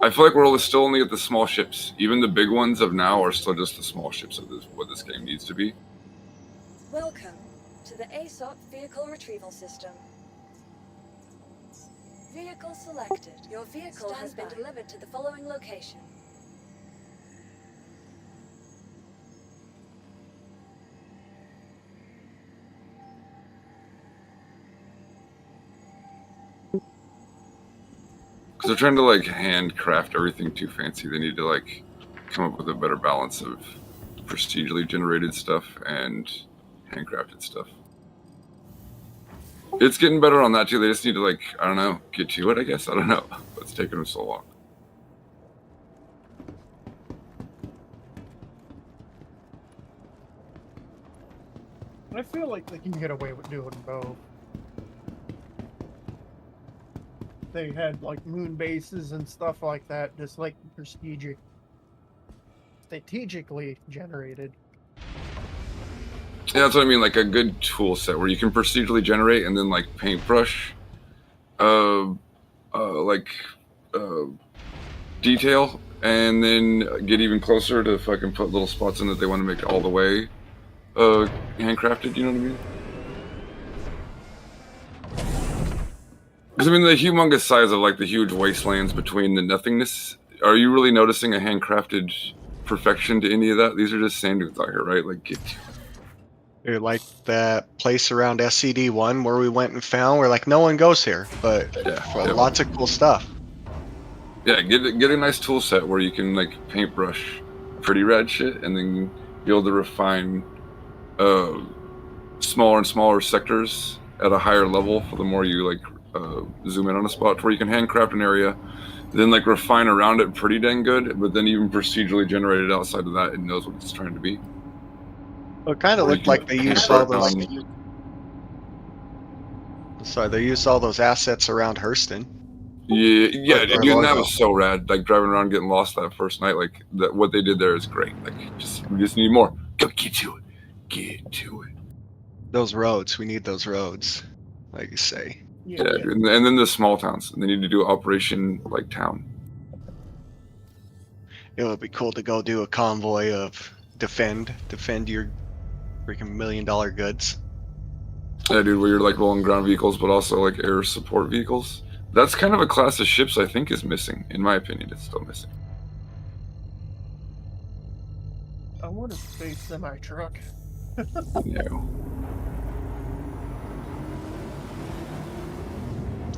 I feel like we're still only at the small ships. Even the big ones of now are still just the small ships of what this game needs to be. Welcome to the ASOP Vehicle Retrieval System. Vehicle selected. Your vehicle has been delivered to the following location. Because they're trying to like handcraft everything too fancy. They need to like come up with a better balance of procedurally generated stuff and handcrafted stuff. It's getting better on that too. They just need to like, I don't know, get to it, I guess. I don't know. But it's taking them so long. I feel like they can get away with doing both. They had like moon bases and stuff like that, just like strategically generated. Yeah, that's what I mean. Like a good tool set where you can procedurally generate and then like paintbrush, detail, and then get even closer to fucking put little spots in that they want to make all the way handcrafted. You know what I mean? Because I mean the humongous size of like the huge wastelands between the nothingness. Are you really noticing a handcrafted perfection to any of that? These are just sand dunes out here, right? Like get to it. Dude, like that place around SCD-1 where we went and found, we're like, no one goes here, but lots of cool stuff. Yeah, get a nice tool set where you can like paintbrush pretty rad shit, and then be able to refine smaller and smaller sectors at a higher level for the more you like zoom in on a spot, where you can handcraft an area, then like refine around it pretty dang good, but then even procedurally generate it outside of that, it knows what it's trying to be. Well, it kind of looked like they used all those. Sorry, they used all those assets around Hurston. Yeah, dude, that was so rad. Like driving around, getting lost that first night. Like what they did there is great. Like we just need more. Go get to it. Get to it. Those roads, we need those roads, like you say. Yeah, dude. And then the small towns. They need to do Operation like town. It would be cool to go do a convoy of defend your freaking $1 million goods. Yeah, dude, where you're like rolling ground vehicles, but also like air support vehicles. That's kind of a class of ships I think is missing. In my opinion, it's still missing. I want a space semi-truck. No.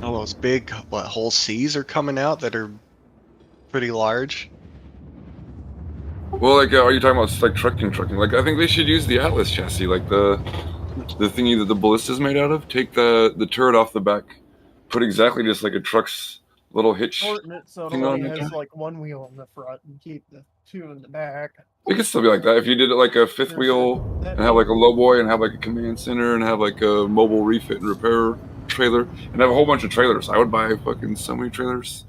All those big, whole seas are coming out that are pretty large. Well, like, are you talking about like trucking? Like, I think they should use the Atlas chassis, like the thingy that the ballista's made out of. Take the turret off the back, put exactly just like a truck's little hitch. Shorten it so it only has like one wheel in the front and keep the two in the back. It could still be like that if you did it like a fifth wheel and have like a low boy and have like a command center and have like a mobile refit and repair trailer and have a whole bunch of trailers. I would buy fucking so many trailers.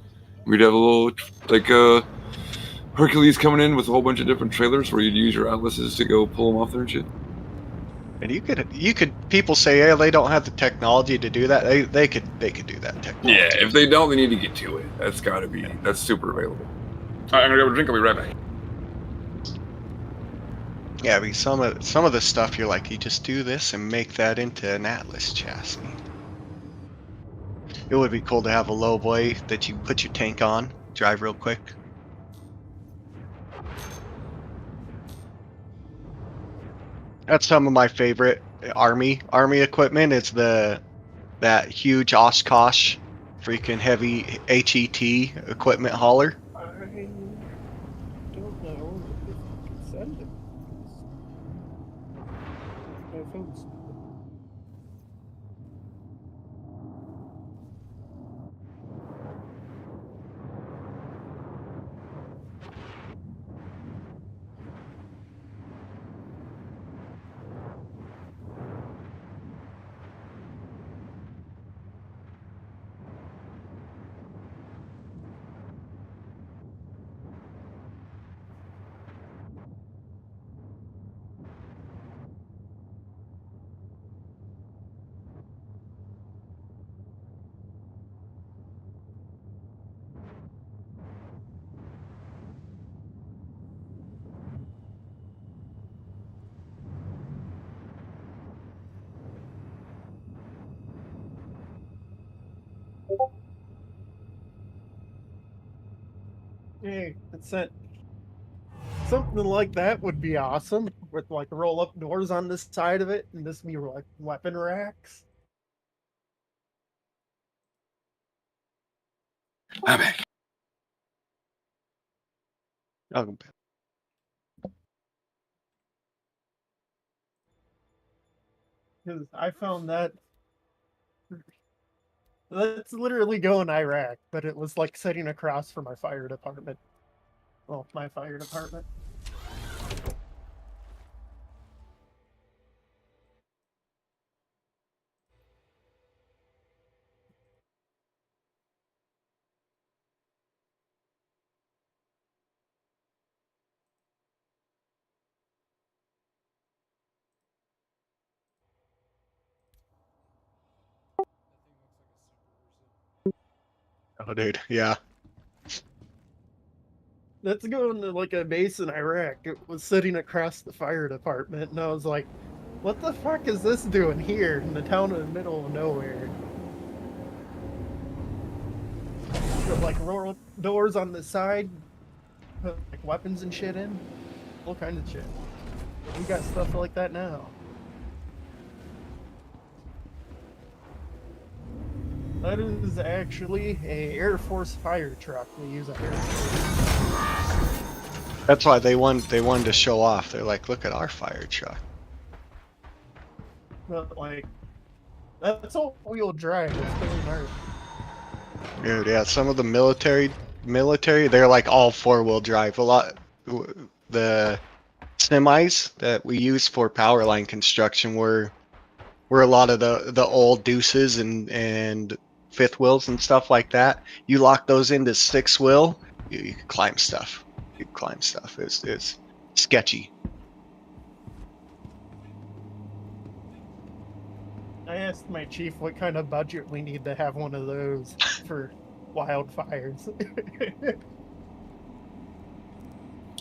We'd have a little like Hercules coming in with a whole bunch of different trailers where you'd use your Atlases to go pull them off there and shit. And you could people say, yeah, they don't have the technology to do that. They could do that technology. Yeah, if they don't, they need to get to it. That's gotta be, that's super available. Alright, I'm gonna grab a drink, I'll be right back. Yeah, I mean, some of the stuff you're like, you just do this and make that into an Atlas chassis. It would be cool to have a low boy that you put your tank on, drive real quick. That's some of my favorite army equipment. Is that huge Oshkosh freaking heavy HET equipment hauler. I don't know if you can send it. My phone's... Hey, it's that something like that would be awesome with like roll up doors on this side of it and this be like weapon racks. I'm back. Oh, Because I found that that's literally going Iraq, but it was like sitting across from our fire department. Well, my fire department. oh, dude, yeah. That's going to like a base in Iraq. It was sitting across the fire department, and I was like, what the fuck is this doing here in the town in the middle of nowhere? With, like roll doors on the side, put like weapons and shit in, all kinds of shit. We got stuff like that now. That is actually a Air Force fire truck. We use a Air Force. That's why they wanted to show off. They're like, look at our fire truck. But like, that's all-wheel drive. It's really hard. Dude, yeah, some of the military, they're like all 4-wheel drive. A lot, the semis that we use for power line construction were a lot of the old deuces and fifth wheels and stuff like that. You lock those into 6-wheel, you can climb stuff. You can climb stuff. It's sketchy. I asked my chief what kind of budget we need to have one of those for wildfires.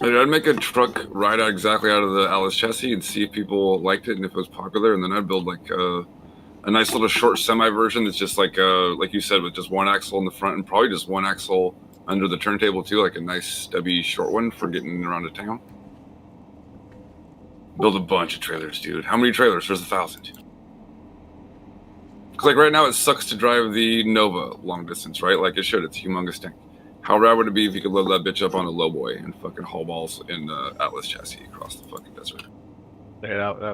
I'd make a truck right out exactly out of the Atlas chassis and see if people liked it and if it was popular, and then I'd build like a nice little short semi version that's just like you said, with just one axle in the front and probably just one axle under the turntable too, like a nice stubby short one for getting around to town. Build a bunch of trailers, dude. How many trailers? There's 1,000. Because like right now it sucks to drive the Nova long distance, right? Like it should. It's a humongous tank. How rad would it be if you could load that bitch up on a lowboy and fucking haul balls in the Atlas chassis across the fucking desert? Yeah,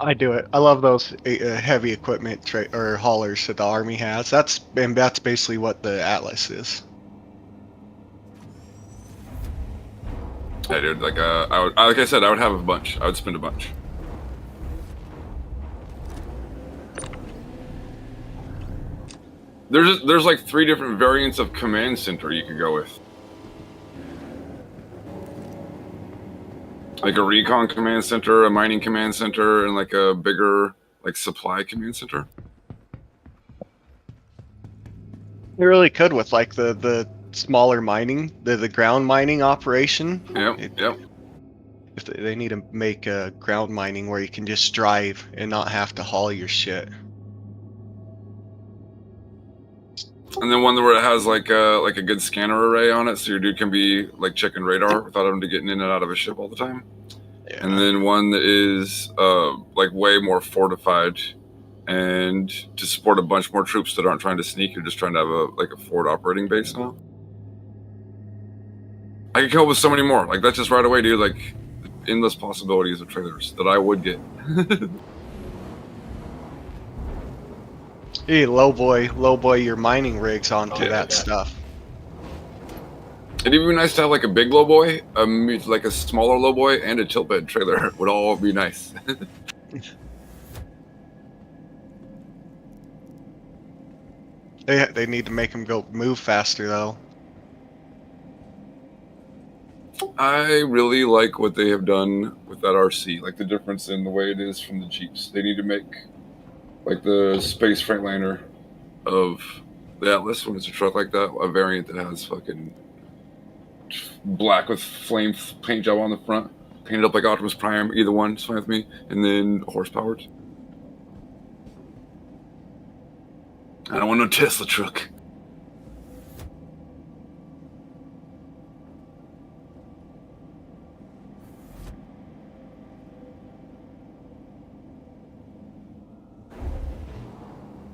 I do it. I love those heavy equipment or haulers that the Army has. That's basically what the Atlas is. Yeah, dude. Like like I said, I would have a bunch. I would spend a bunch. There's like 3 different variants of command center you could go with. Like a recon command center, a mining command center, and like a bigger like supply command center. They really could with like the smaller mining, the ground mining operation. Yep. If they need to make a ground mining where you can just drive and not have to haul your shit. And then one where it has like a good scanner array on it, so your dude can be like checking radar without having to get in and out of a ship all the time. Yeah. And then one that is like way more fortified, and to support a bunch more troops that aren't trying to sneak, you're just trying to have a forward operating base now. I could come up with so many more. Like that's just right away, dude. Like endless possibilities of trailers that I would get. Hey, lowboy your mining rigs onto that stuff. It'd even be nice to have like a big lowboy, like a smaller lowboy, and a tilt bed trailer. Would all be nice. They need to make them move faster though. I really like what they have done with that RC, like the difference in the way it is from the Jeeps. They need to make like the space Freightliner of the Atlas when it's a truck like that, a variant that has fucking black with flame paint job on the front, painted up like Optimus Prime, either one, it's fine with me, and then horsepowered. I don't want no Tesla truck.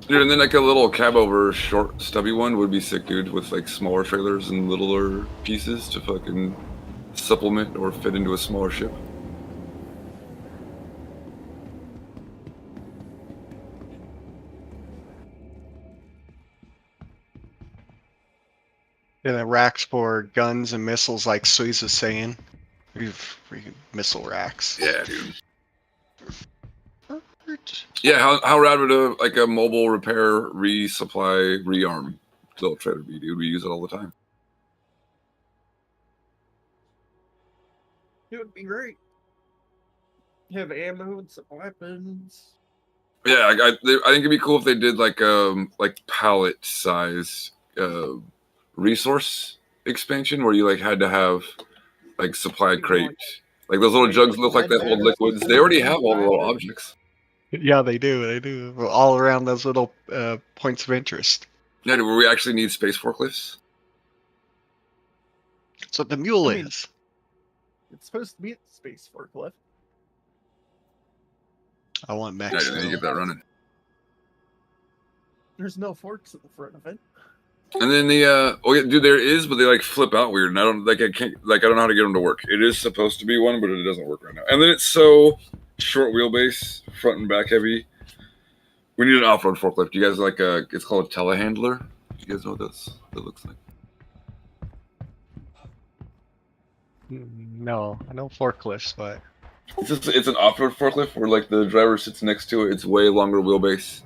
Dude, and then like a little cab over short stubby one would be sick, dude, with like smaller trailers and littler pieces to fucking supplement or fit into a smaller ship. And then racks for guns and missiles, like Suiz was saying. We've missile racks. Yeah, dude. Yeah, how rad would a mobile repair, resupply, rearm little trailer be, dude? We use it all the time. It would be great. Have ammo and some weapons. Yeah, I think it'd be cool if they did like pallet size resource expansion where you like had to have like supply crate. Like those little jugs look like that old liquids. They already have all the little objects. Yeah, they do. They do. All around those little points of interest. Yeah, where we actually need space forklifts. That's what the mule I mean, is. It's supposed to be a space forklift. I want Yeah, mechs. then you get that running. There's no forks at the front of it. And then the oh yeah, dude, there is, but they like flip out weird, and I don't know how to get them to work. It is supposed to be one, but it doesn't work right now. And then it's so short wheelbase, front and back heavy. We need an off-road forklift. You guys like it's called a telehandler. You guys know what that looks like? No, I know forklifts, but It's an off-road forklift where like the driver sits next to it. It's way longer wheelbase.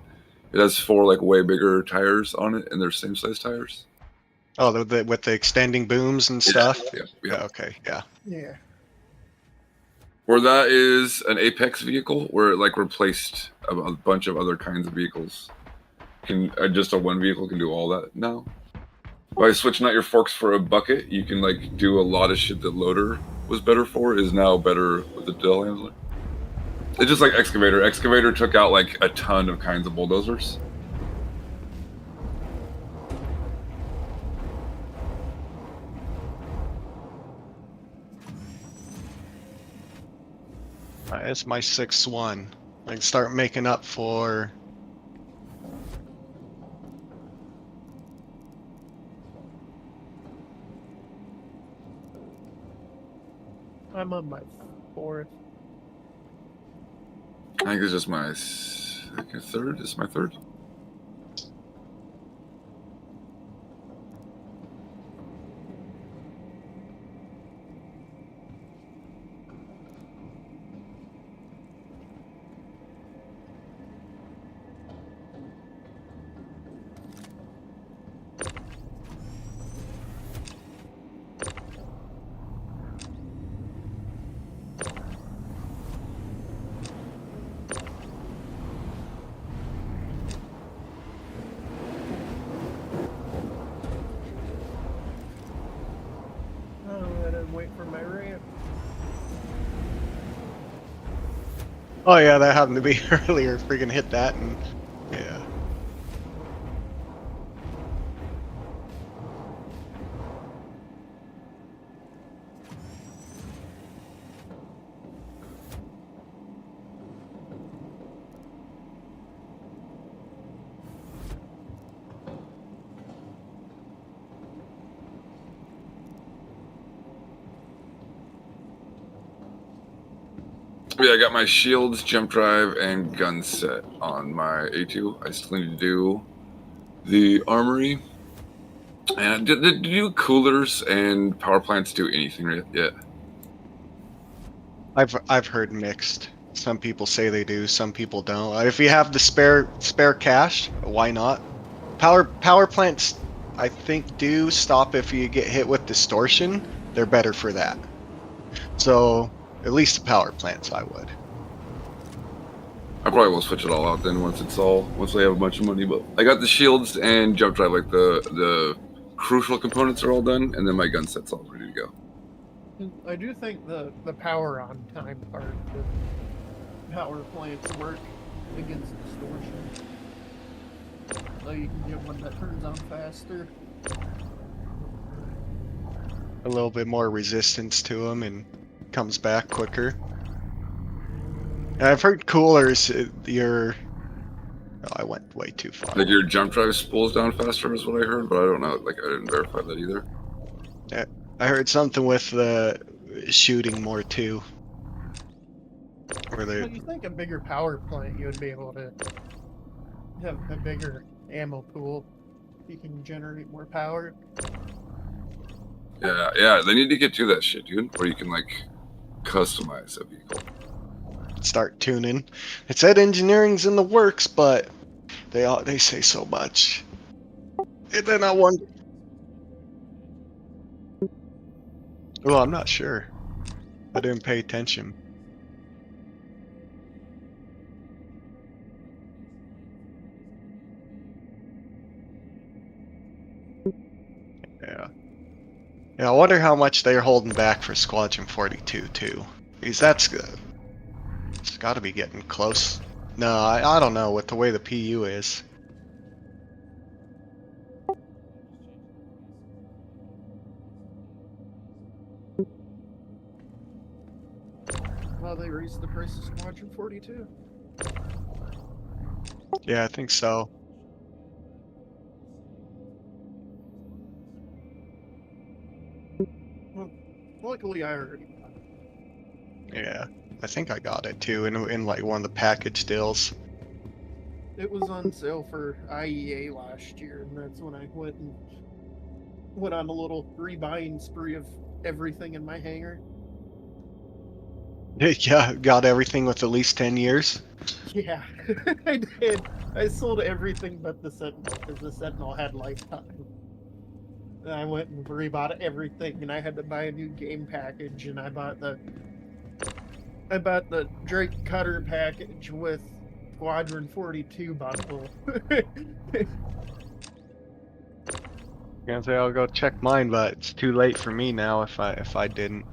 It has 4 like way bigger tires on it, and they're same size tires. oh, with the extending booms and stuff. Yeah. Okay. Yeah. Yeah. Where that is an Apex vehicle, where it like replaced a bunch of other kinds of vehicles. Can just a one vehicle can do all that now. By switching out your forks for a bucket, you can like do a lot of shit that loader was better for is now better with the telehandler. It's just like excavator. Excavator took out like a ton of kinds of bulldozers. It's my 6th one. I can start making up for. I'm on my 4th. I think it's just my third. This is my third. Oh, I didn't wait for my ramp. Oh yeah, that happened to be earlier. Freaking hit that and yeah. Yeah, I got my shields, jump drive, and gun set on my A2. I still need to do the armory. And did you coolers and power plants do anything yet? I've heard mixed. Some people say they do, some people don't. If you have the spare cash, why not? Power plants, I think, do stop if you get hit with distortion. They're better for that. So at least the power plants, I would. I probably will switch it all out then once they have a bunch of money. But I got the shields and jump drive, like the crucial components are all done, and then my gun set's all ready to go. I do think the power on time part of the power plants work against distortion. So you can get one that turns on faster. A little bit more resistance to them and comes back quicker. And I've heard coolers, your Oh, I went way too far. Like your jump drive spools down faster is what I heard, but I don't know. Like I didn't verify that either. I heard something with the shooting more too. Where they Well, you think a bigger power plant, you would be able to have a bigger ammo pool. You can generate more power. Yeah, they need to get to that shit, dude, where you can like customize a vehicle. start tuning. It said engineering's in the works, but they say so much. And then I wonder. Well, I'm not sure. I didn't pay attention. Yeah. Yeah, I wonder how much they're holding back for Squadron 42 too. Because that's good. It's got to be getting close. No, I don't know with the way the PU is. Well, they raised the price of Squadron 42. Yeah, I think so. Well, luckily I already got it. Yeah, I think I got it too in like one of the package deals. It was on sale for IEA last year, and that's when I went on a little rebuying spree of everything in my hangar. Yeah, got everything with at least 10 years. Yeah, I did. I sold everything but the Sentinel because the Sentinel had lifetime. And I went and rebought everything, and I had to buy a new game package, and I bought the Drake Cutter package with Squadron 42 bundle. Gonna say I'll go check mine, but it's too late for me now if I didn't.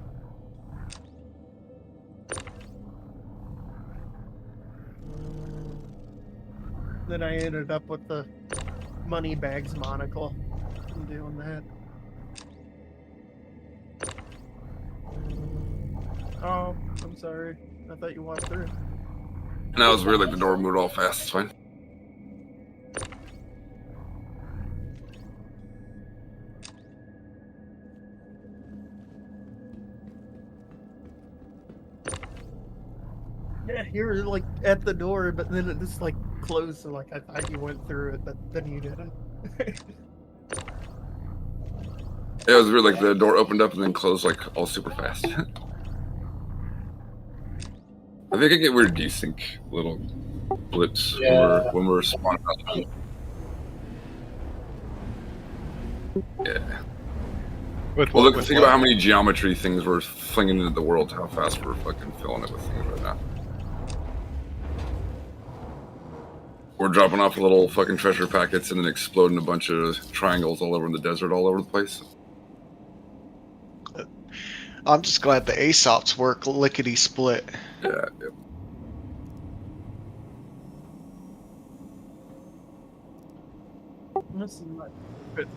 Then I ended up with the money bags monocle. I'm doing that. Oh, I'm sorry. I thought you walked through. And that was weird, like the door moved all fast. It's fine. Yeah, you were like at the door, but then it just like closed. So like I thought you went through it, but then you didn't. Yeah, it was weird, like the door opened up and then closed like all super fast. I think I get weird desync little blips when we're spawning out. Yeah. Well, look, think about how many geometry things we're flinging into the world, how fast we're fucking filling it with things right now. We're dropping off little fucking treasure packets and then exploding a bunch of triangles all over in the desert, all over the place. I'm just glad the ASOPs work lickety split. Yeah. This is not good.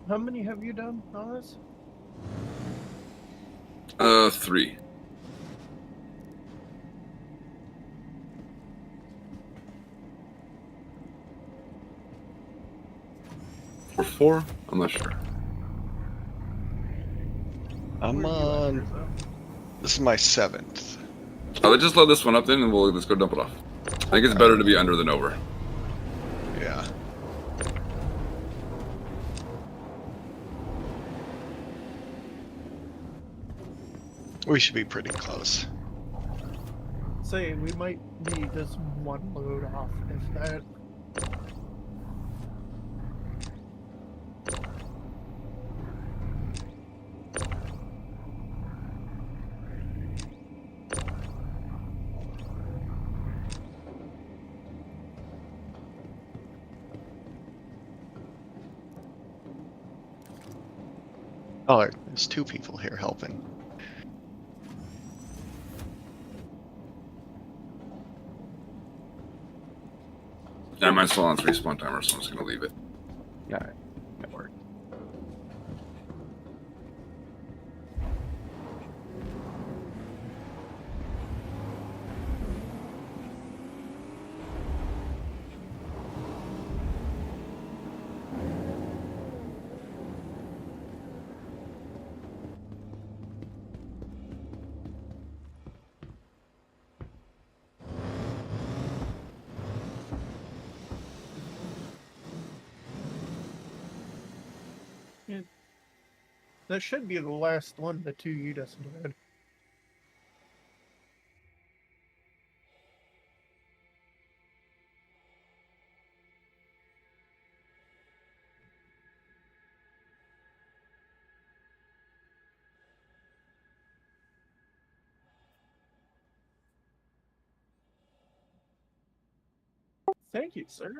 How many have you done on this? 3. Or 4? I'm not sure. I'm Where are you at, on. Rizzo? This is my 7th. Oh, let's just load this one up then and let's go dump it off. I think it's better to be under than over. Yeah. We should be pretty close. Say we might be just one load off, if that. Oh, there's 2 people here helping. Yeah, mine's still on 3 spawn timer, so I'm just gonna leave it. Alright. That should be the last one the two you just did. Thank you, sir.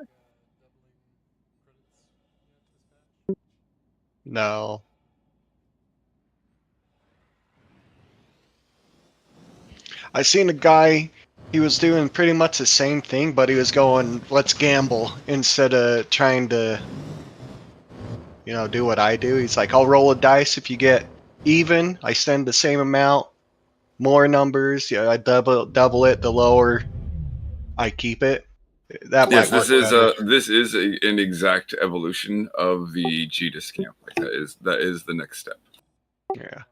No. I seen a guy, he was doing pretty much the same thing, but he was going, let's gamble instead of trying to, do what I do. He's like, I'll roll a dice. If you get even, I send the same amount, more numbers. Yeah, I double it. The lower, I keep it. That Yes, might work better. this is an exact evolution of the Gita scam. Like that is the next step. Yeah.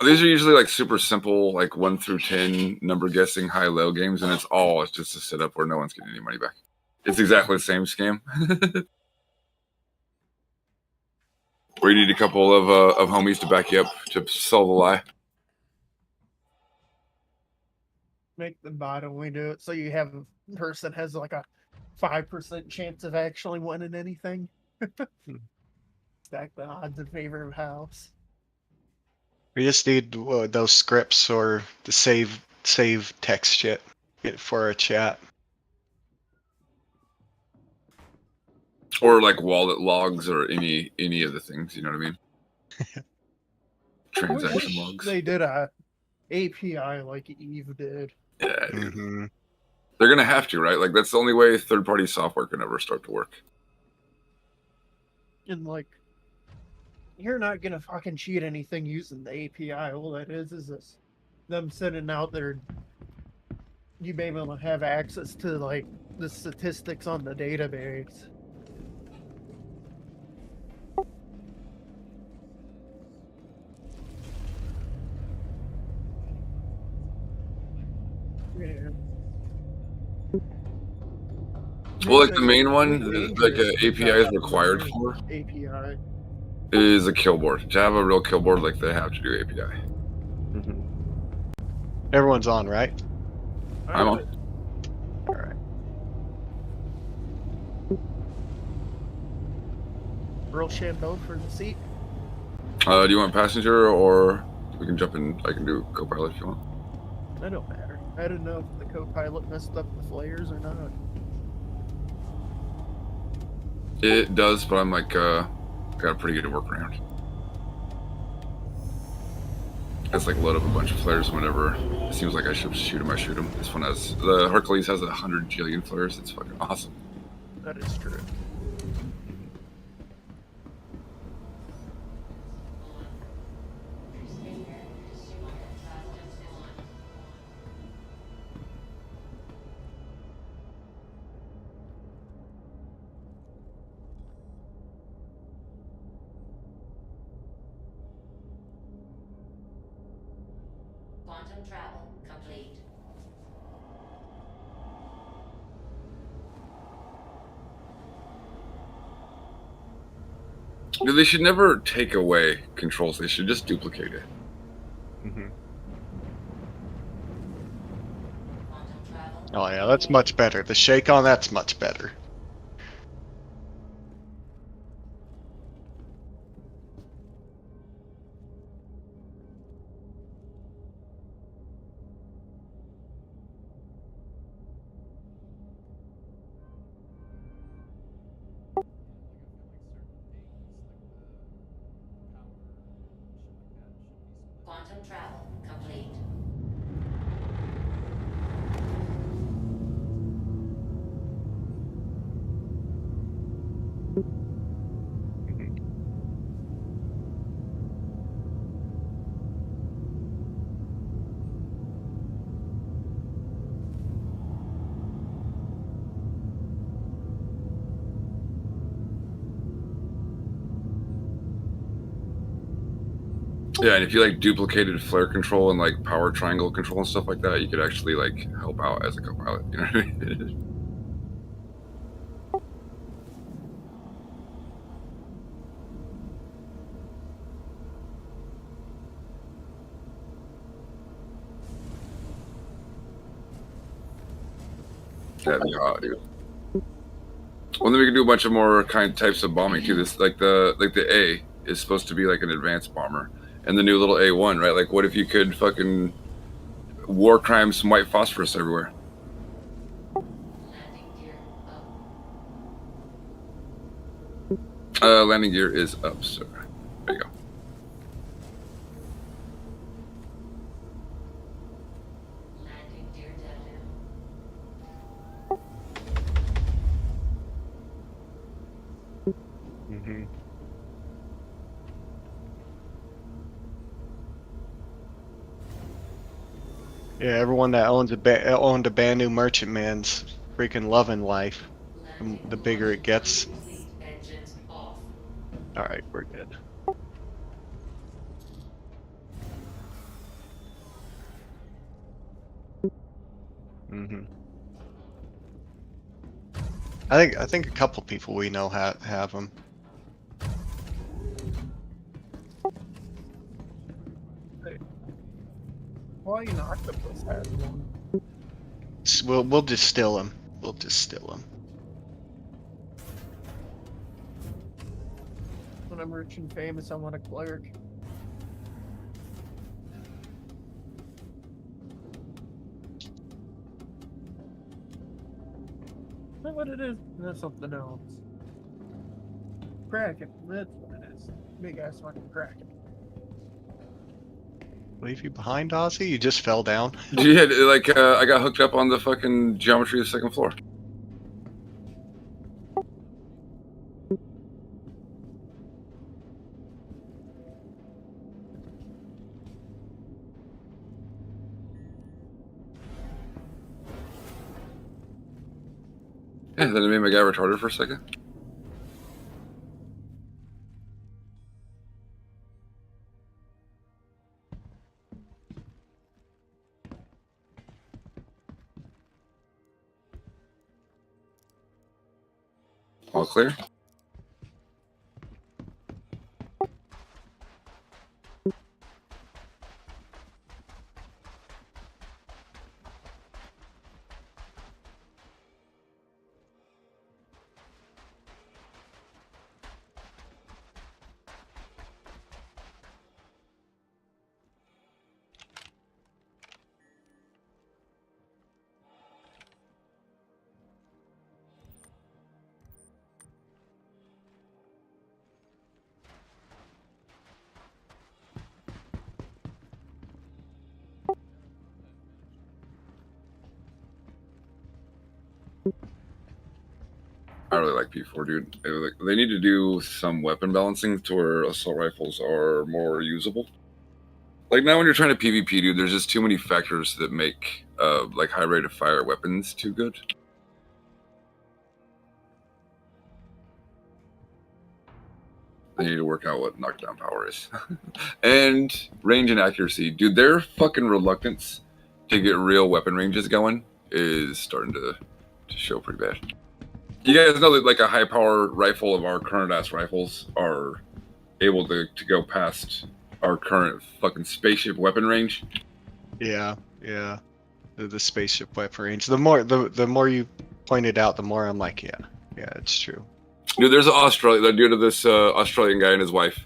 These are usually like super simple, like 1 through 10 number guessing high-low games, and it's just a setup where no one's getting any money back. It's exactly the same scam. Where you need a couple of homies to back you up to sell the lie. Make the bot only do it so you have a person has like a 5% chance of actually winning anything. Stack the odds in favor of house. We just need those scripts or the save text shit for our chat. Or like wallet logs or any of the things, you know what I mean? Transaction logs. They did a API like Eve did. Yeah, dude. Mm-hmm. They're gonna have to, right? Like that's the only way third-party software can ever start to work. And like, you're not gonna fucking cheat anything using the API. All that is this them sending out their you be able to have access to like the statistics on the database. Yeah. Well, like the main one, like API is required for, API. is a kill board. To have a real kill board, like they have to do API. Mm-hmm. Everyone's on, right? I'm on. All right. Real Shambo for the seat. Do you want passenger or we can jump in? I can do co-pilot if you want. That don't matter. I don't know if the co-pilot messed up the flares or not. It does, but I'm like got a pretty good workaround. It's like load up a bunch of flares whenever it seems like I should shoot them. I shoot them. This one has the Hercules has 100 jillion flares. It's fucking awesome. That is true. Quantum travel complete. They should never take away controls. They should just duplicate it. Mm-hmm. Quantum travel. Oh yeah, that's much better. The shake on that's much better. Quantum travel complete. Yeah, and if you like duplicated flare control and like power triangle control and stuff like that, you could actually like help out as a co-pilot. You know what I mean? That'd be hot, dude. Well, then we can do a bunch of more types of bombing too. This like the A is supposed to be like an advanced bomber, and the new little A1, right? Like, what if you could fucking war crime some white phosphorus everywhere? Landing gear up. Landing gear is up, sir. There you go. Landing gear dead. Mm-hmm. Yeah, everyone that owned a brand new merchantman's freaking loving life. The bigger it gets. Engines off. All right, we're good. Mm-hmm. I think a couple people we know have them. Why an octopus has one? We'll distill them. We'll distill them. When I'm rich and famous, I want a clerk. Is that what it is? That's something else. Kraken, that's what it is. Big ass fucking Kraken. Leave you behind, Ozzy? You just fell down. Yeah, like I got hooked up on the fucking geometry of the second floor. Yeah, then it made my guy retarded for a second. All clear? I really like P4, dude. They need to do some weapon balancing to where assault rifles are more usable. Like now when you're trying to PvP, dude, there's just too many factors that make like high rate of fire weapons too good. They need to work out what knockdown power is. And range and accuracy. Dude, their fucking reluctance to get real weapon ranges going is starting to show pretty bad. You guys know that like a high power rifle of our current ass rifles are able to go past our current fucking spaceship weapon range. Yeah, yeah. The spaceship weapon range. The more you point it out, the more I'm like, yeah, it's true. Dude, there's an dude of this Australian guy and his wife,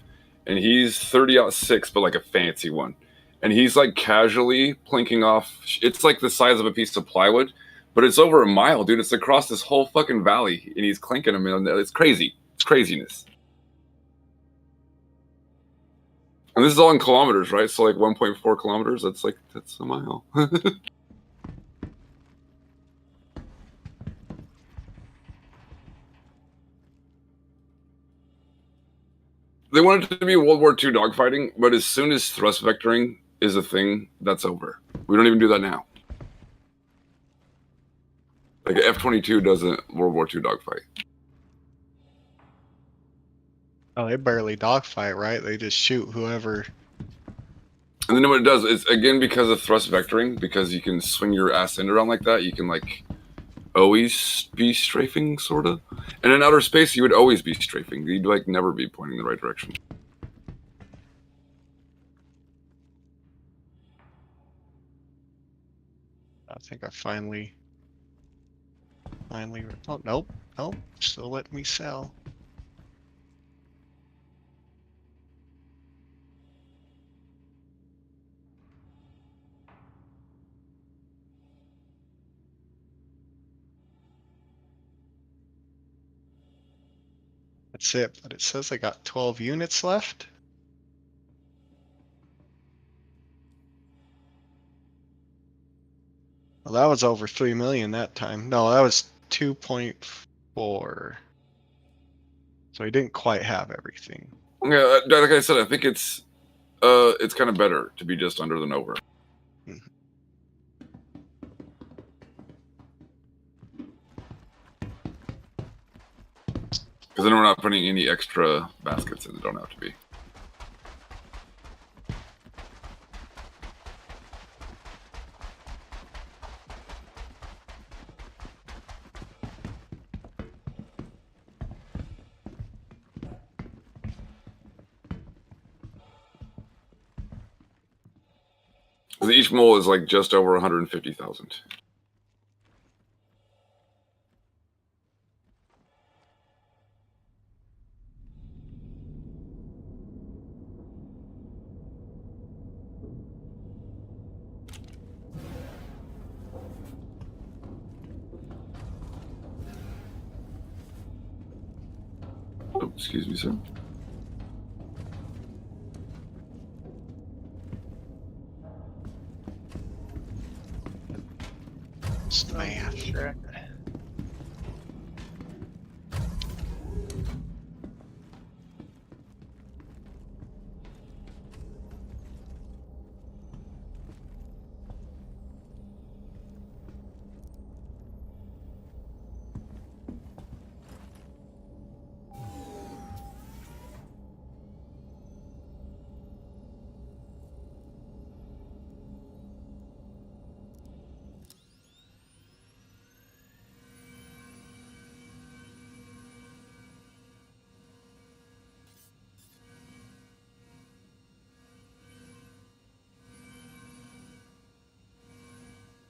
and he's 30-06, but like a fancy one. And he's like casually plinking off. It's like the size of a piece of plywood, but it's over a mile, dude. It's across this whole fucking valley, and he's clinking them. And it's crazy. It's craziness. And this is all in kilometers, right? So like 1.4 kilometers. That's a mile. They want it to be World War II dogfighting, but as soon as thrust vectoring is a thing, that's over. We don't even do that now. Like F-22 doesn't World War II dogfight. Oh, they barely dogfight, right? They just shoot whoever And then what it does is, again, because of thrust vectoring, because you can swing your ass end around like that, you can like always be strafing, sort of. And in outer space, you would always be strafing. You'd like never be pointing in the right direction. I think I finally. Oh, nope. Still letting me sell. That's it, but it says I got 12 units left. Well, that was over 3 million that time. No, that was 2.4. So he didn't quite have everything. Yeah, like I said, I think it's kind of better to be just under than over. Mhm. Because then we're not putting any extra baskets in that don't have to be. Because each mole is like just over 150,000. Oh, excuse me, sir. Man. Sure.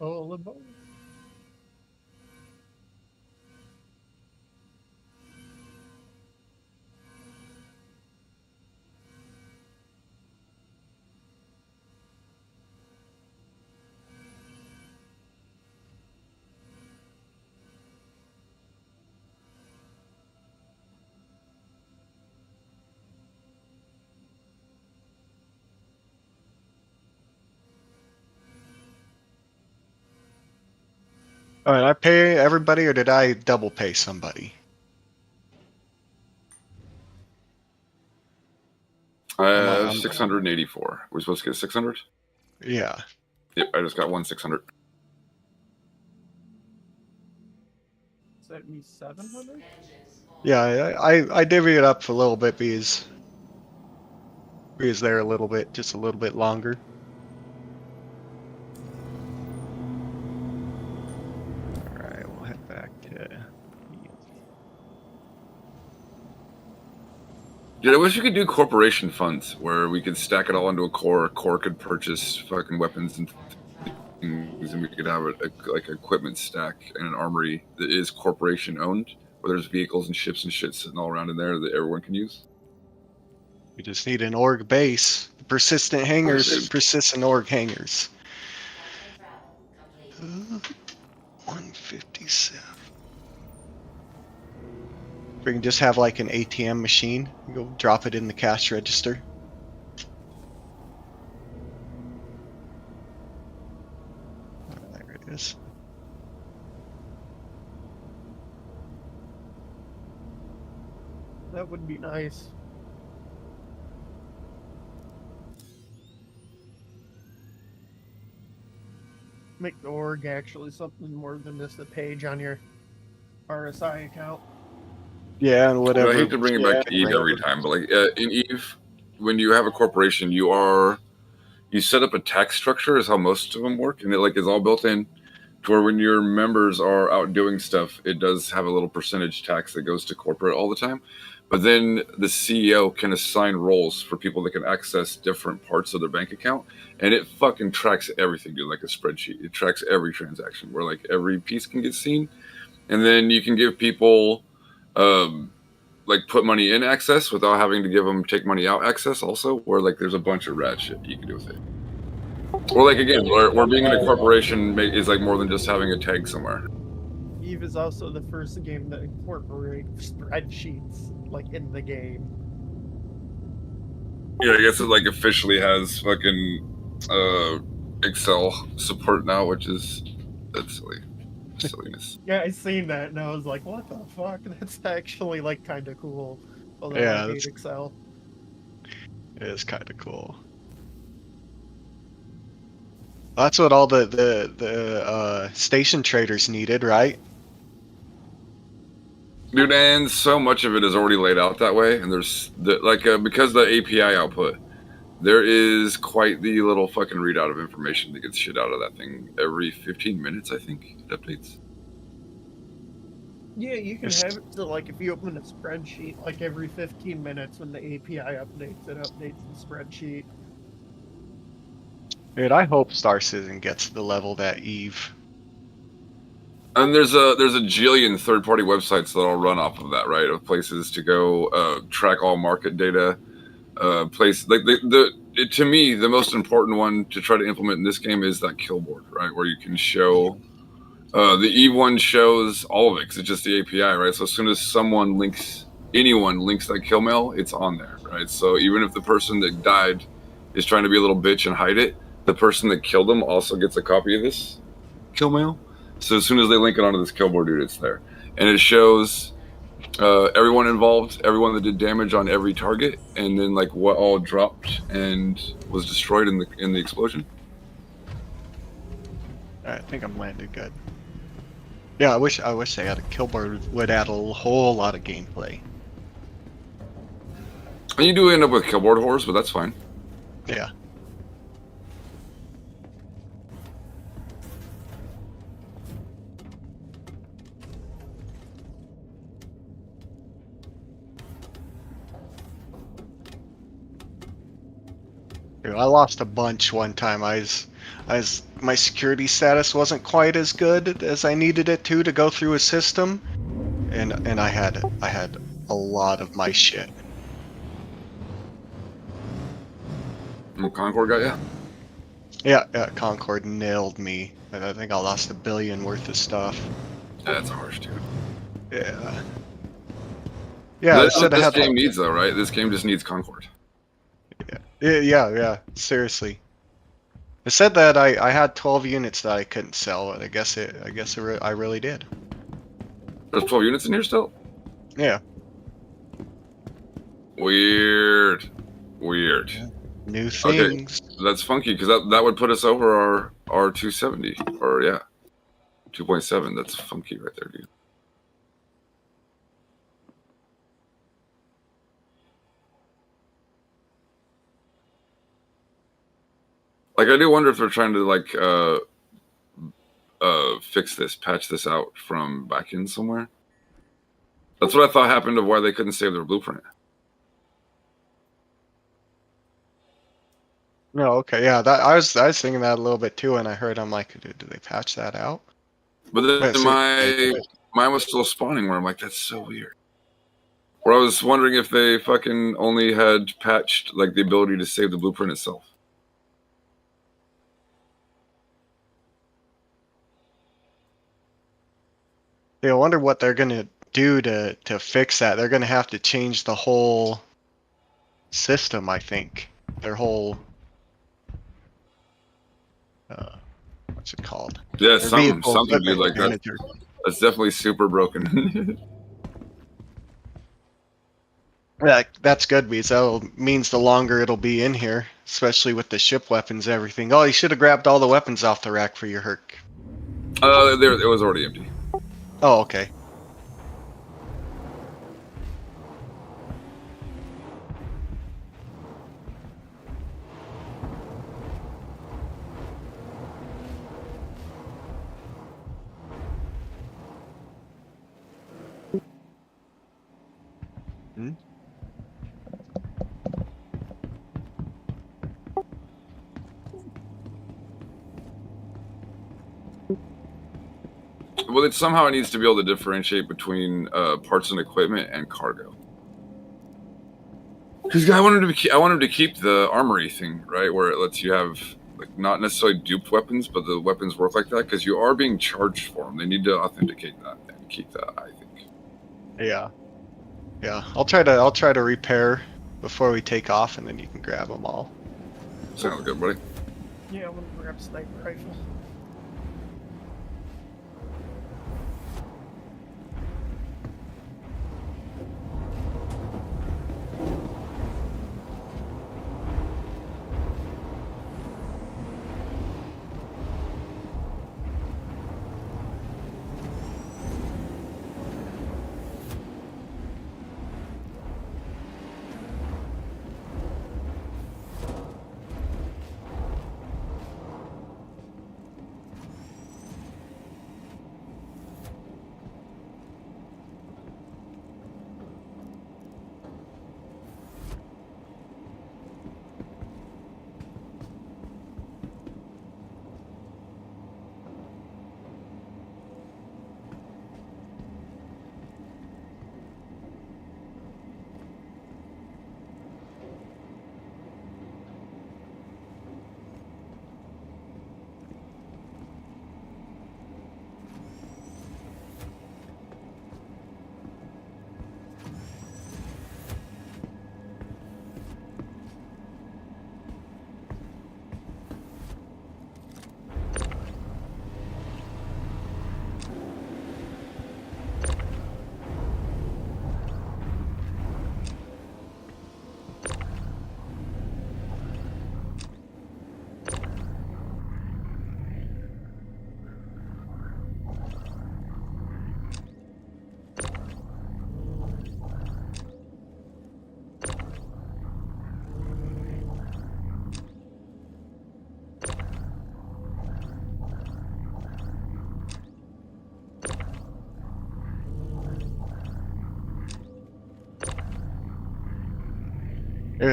Oh, the boat. All right, I pay everybody, or did I double pay somebody? I'm 684. We're supposed to get 600? Yeah. Yep, I just got 1,600. Is that me 700? Engines on. Yeah, I divvy it up a little bit because they're a little bit, just a little bit longer. All right, we'll head back to. Dude, I wish we could do corporation funds where we could stack it all into a core. A core could purchase fucking weapons and things, and we could have like equipment stack and an armory that is corporation owned, where there's vehicles and ships and shit sitting all around in there that everyone can use. We just need an org base. Persistent hangars, persistent org hangars. Captain travel complete. 157. We can just have like an ATM machine. Go drop it in the cash register. There it is. That would be nice. Make the org actually something more than just a page on your RSI account. Yeah, and whatever. I hate to bring it back to Eve every time, but like in Eve, when you have a corporation, you are you set up a tax structure is how most of them work, and it like is all built in to where when your members are out doing stuff, it does have a little percentage tax that goes to corporate all the time. But then the CEO can assign roles for people that can access different parts of their bank account, and it fucking tracks everything, dude, like a spreadsheet. It tracks every transaction where like every piece can get seen, and then you can give people like put money in access without having to give them take money out access also, where like there's a bunch of rad shit you can do with it. Or like again, where being in a corporation is like more than just having a tag somewhere. Eve is also the first game that incorporates spreadsheets like in the game. Yeah, I guess it like officially has fucking Excel support now, which is that's silliness. Yeah, I seen that and I was like, what the fuck? That's actually like kind of cool. Although Yeah, I hate that's- Excel. It is kind of cool. That's what all the station traders needed, right? Dude, and so much of it is already laid out that way, and there's because the API output, there is quite the little fucking readout of information that gets shit out of that thing every 15 minutes, I think it updates. Yeah, you can have it to like if you open a spreadsheet, like every 15 minutes when the API updates, it updates the spreadsheet. Dude, I hope Star Citizen gets to the level that Eve. And there's a jillion third-party websites that all run off of that, right? Of places to go track all market data. Place like to me, the most important one to try to implement in this game is that kill board, right? Where you can show the Eve one shows all of it because it's just the API, right? So as soon as anyone links that kill mail, it's on there, right? So even if the person that died is trying to be a little bitch and hide it, the person that killed them also gets a copy of this kill mail. So as soon as they link it onto this kill board, dude, it's there, and it shows everyone involved, everyone that did damage on every target, and then like what all dropped and was destroyed in the explosion. I think I'm landed good. Yeah, I wish they had a kill board would add a whole lot of gameplay. And you do end up with kill board whores, but that's fine. Yeah. Dude, I lost a bunch one time. My security status wasn't quite as good as I needed it to go through a system, and I had a lot of my shit. And Concord got ya? Yeah, Concord nailed me. And I think I lost $1 billion worth of stuff. That's harsh, dude. Yeah. Yeah, That's I what said I this had game needs, though, right? This game just needs Concord. Yeah, seriously. It said that I had 12 units that I couldn't sell, and I really did. There's 12 units in here still? Yeah. Weird. New things. Okay, that's funky, because that would put us over our 270. Or, yeah. 2.7. That's funky right there, dude. Like, I do wonder if they're trying to, like, patch this out from back in somewhere. That's what I thought happened of why they couldn't save their blueprint. No, okay, yeah. I was thinking that a little bit too, and I heard I'm like, do they patch that out? But then Wait, mine was still spawning where I'm like, that's so weird. Where I was wondering if they fucking only had patched like the ability to save the blueprint itself. Yeah, I wonder what they're gonna do to fix that. They're gonna have to change the whole system, I think. Their whole what's it called? Yeah, Their something vehicle dude, like equipment that. manager. That's definitely super broken. That's good because that means the longer it'll be in here, especially with the ship weapons and everything. Oh, you should have grabbed all the weapons off the rack for your Herc. It was already empty. Oh, okay. Hmm? Well, it somehow needs to be able to differentiate between parts and equipment and cargo. Because I wanted to keep the armory thing, right, where it lets you have like not necessarily duped weapons, but the weapons work like that because you are being charged for them. They need to authenticate that and keep that, I think. Yeah. Yeah. I'll try to repair before we take off, and then you can grab them all. Sounds good, buddy. Yeah, I'm gonna grab a sniper rifle.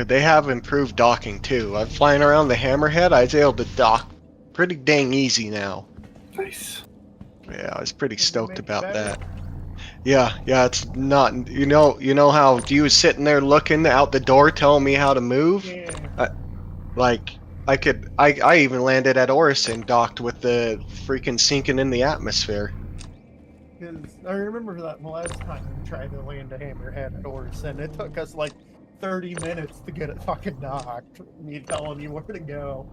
They have improved docking too. I'm flying around the Hammerhead. I was able to dock pretty dang easy now. Nice. Yeah, I was pretty Did they stoked make it about better? that. Yeah, it's not. You know how you was sitting there looking out the door, telling me how to move. Yeah. Like I even landed at Orison, docked with the freaking sinking in the atmosphere. Because I remember that last time we tried to land a hammerhead at Orson, it took us like 30 minutes to get it fucking docked. Me telling you where to go.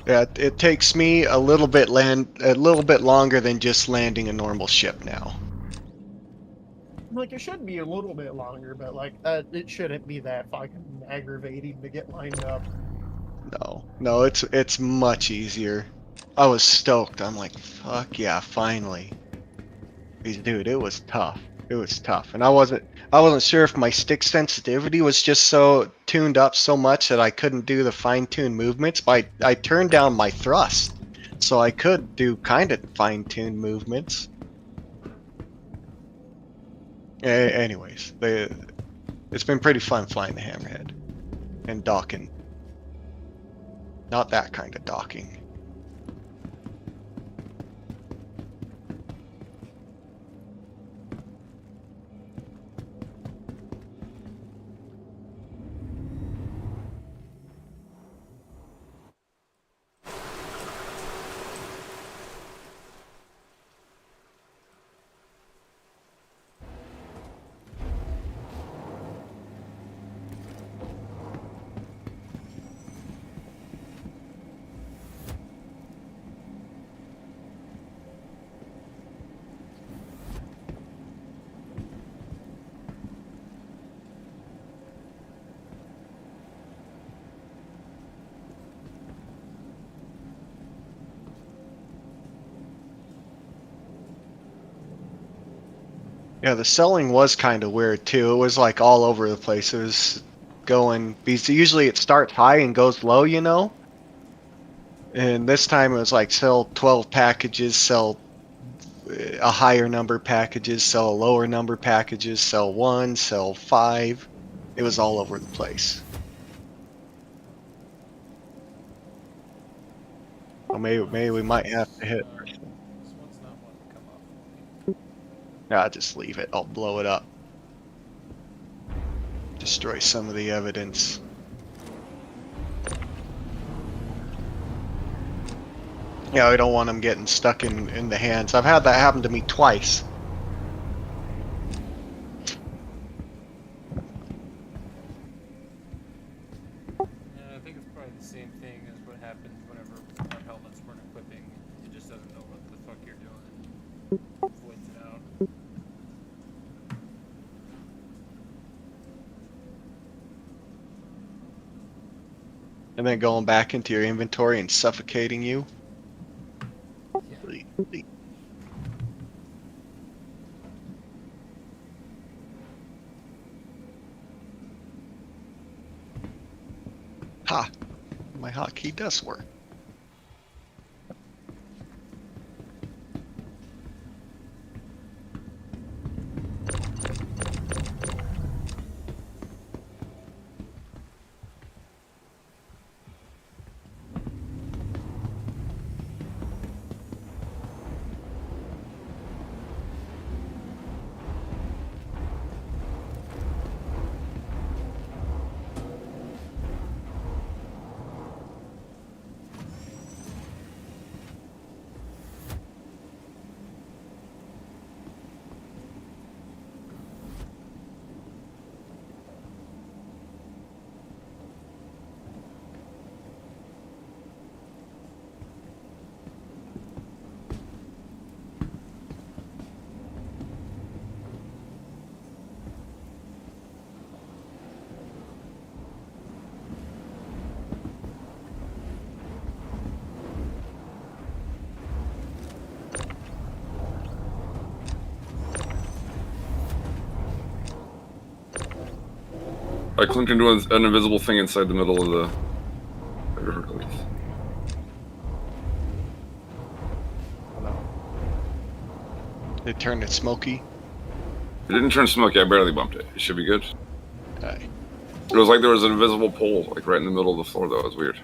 Yeah, it takes me a little bit longer than just landing a normal ship now. Like, it should be a little bit longer, but like, it shouldn't be that fucking aggravating to get lined up. No, it's much easier. I was stoked. I'm like, fuck yeah, finally. Because, dude, it was tough. It was tough, and I wasn't sure if my stick sensitivity was just so tuned up so much that I couldn't do the fine-tuned movements. But I turned down my thrust, so I could do kind of fine-tuned movements. Anyways, it's been pretty fun flying the Hammerhead and docking. Not that kind of docking. Yeah, the selling was kind of weird too. It was like all over the place. It was going because usually it starts high and goes low, you know. And this time it was like sell 12 packages, sell a higher number packages, sell a lower number packages, sell 1, sell 5. It was all over the place. Well, maybe we might have to hit. This one's not one to come off for me. Nah, just leave it. I'll blow it up. Destroy some of the evidence. Yeah, I don't want them getting stuck in the hands. I've had that happen to me twice. Yeah, I think it's probably the same thing as what happens whenever our helmets weren't equipping. It just doesn't know what the fuck you're doing. Voids it out. And then going back into your inventory and suffocating you. Yeah. Ha! My hotkey does work. I clinked into an invisible thing inside the middle of the Hercules. It turned it smoky. It didn't turn smoky. I barely bumped it. It should be good. Okay. It was like there was an invisible pole, like right in the middle of the floor, though. It was weird.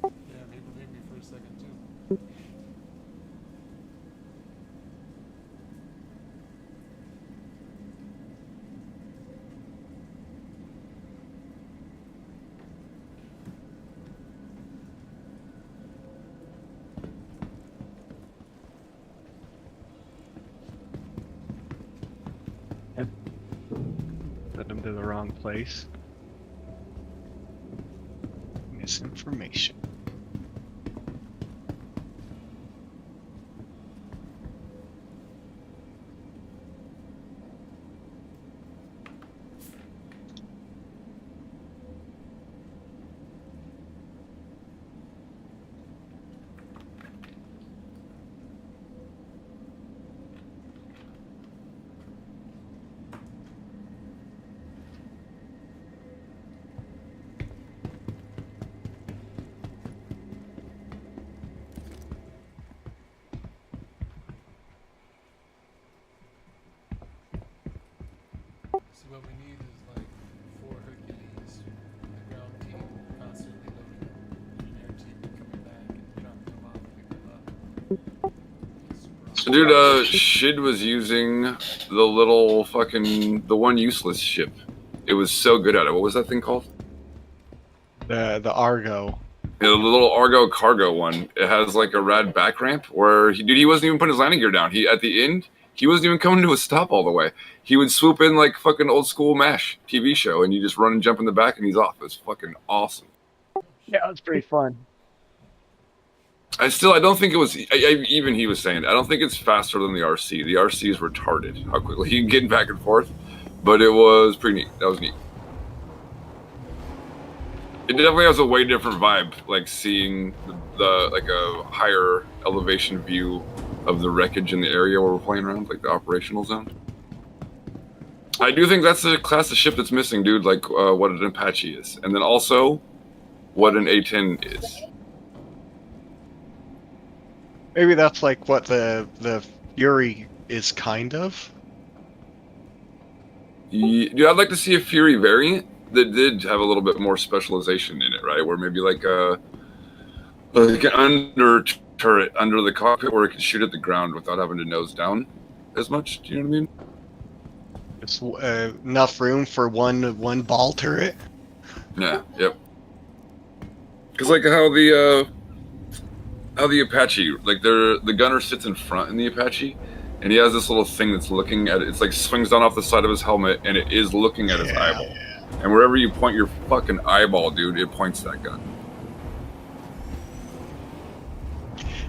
Yeah, they believed me for a second too. Sent them to the wrong place. Misinformation. what we need is like 4 Hercules, the ground team constantly loading, an air team coming back and dropping them off, picking them up. It's super Dude, Shid was using the little the one useless ship. It was so good at it. What was that thing called? The Argo. Yeah, the little Argo cargo one. It has like a rad back ramp where he wasn't even putting his landing gear down. At the end, he wasn't even coming to a stop all the way. He would swoop in like fucking old school MASH TV show, and you just run and jump in the back, and he's off. It was fucking awesome. Yeah, it's pretty fun. I don't think it was. Even he was saying, I don't think it's faster than the RC. The RC is retarded how quickly he can get back and forth, but it was pretty neat. That was neat. It definitely has a way different vibe, like seeing like a higher elevation view of the wreckage in the area where we're playing around, like the operational zone. I do think that's the class of ship that's missing, dude, like what an Apache is. And then also what an A-10 is. Maybe that's like what the Fury is kind of. Yeah, dude, I'd like to see a Fury variant that did have a little bit more specialization in it, right? Where maybe like an under turret under the cockpit where it could shoot at the ground without having to nose down as much. Do you know what I mean? It's enough room for one ball turret. Yeah. Yep. Because like how the Apache, like the gunner sits in front in the Apache, and he has this little thing that's looking at it. It's like swings down off the side of his helmet, and it is looking at his eyeball. And wherever you point your fucking eyeball, dude, it points that gun.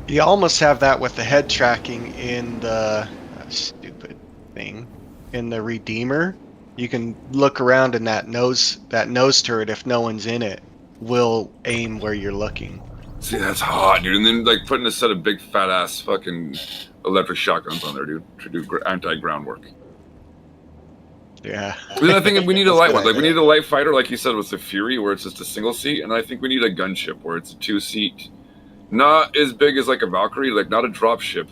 You almost have that with the head tracking in the stupid thing in the Redeemer. You can look around and that nose turret, if no one's in it, will aim where you're looking. See, that's hot, dude. And then like putting a set of big fat ass fucking electric shotguns on there, dude, to do anti-ground work. Yeah. But then I think we need a light one. Like we need a light fighter, like you said, with the Fury, where it's just a single seat, and I think we need a gunship where it's a 2-seat, not as big as like a Valkyrie, like not a drop ship,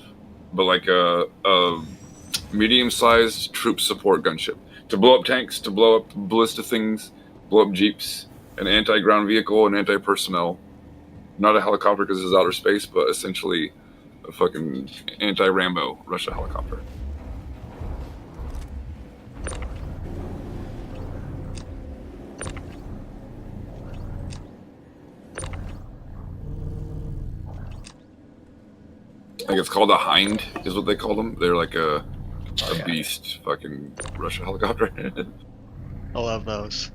but like a medium-sized troop support gunship to blow up tanks, to blow up ballista things, blow up jeeps, an anti-ground vehicle, and anti-personnel. Not a helicopter because it's outer space, but essentially a fucking anti-Rambo Russia helicopter. I think it's called a Hind, is what they call them. They're like a beast fucking Russia helicopter. I love those.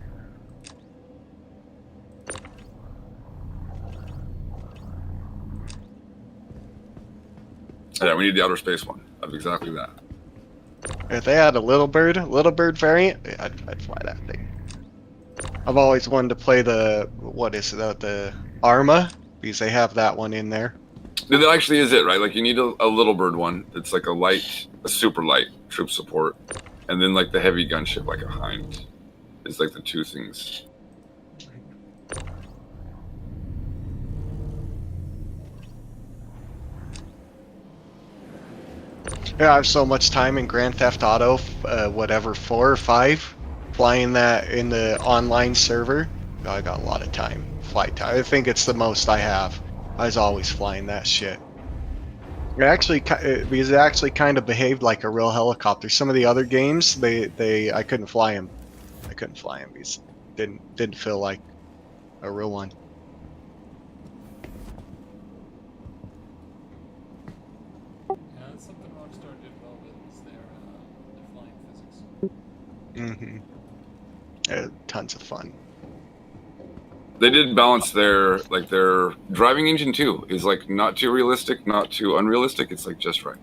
Yeah, we need the outer space one of exactly that. If they had a little bird variant, I'd fly that thing. I've always wanted to play the Arma, because they have that one in there. That actually is it, right? Like you need a little bird one. It's like a super light troop support, and then like the heavy gunship, like a Hind, is like the two things. Yeah, I have so much time in Grand Theft Auto, 4 or 5, flying that in the online server. I got a lot of time, flight time. I think it's the most I have. I was always flying that shit. Because it actually kind of behaved like a real helicopter. Some of the other games, I couldn't fly them. I couldn't fly them because it didn't feel like a real one. Yeah, that's something Rockstar did well with is their flying physics. Tons of fun. They did balance their driving engine too. Is like not too realistic, not too unrealistic. It's like just right.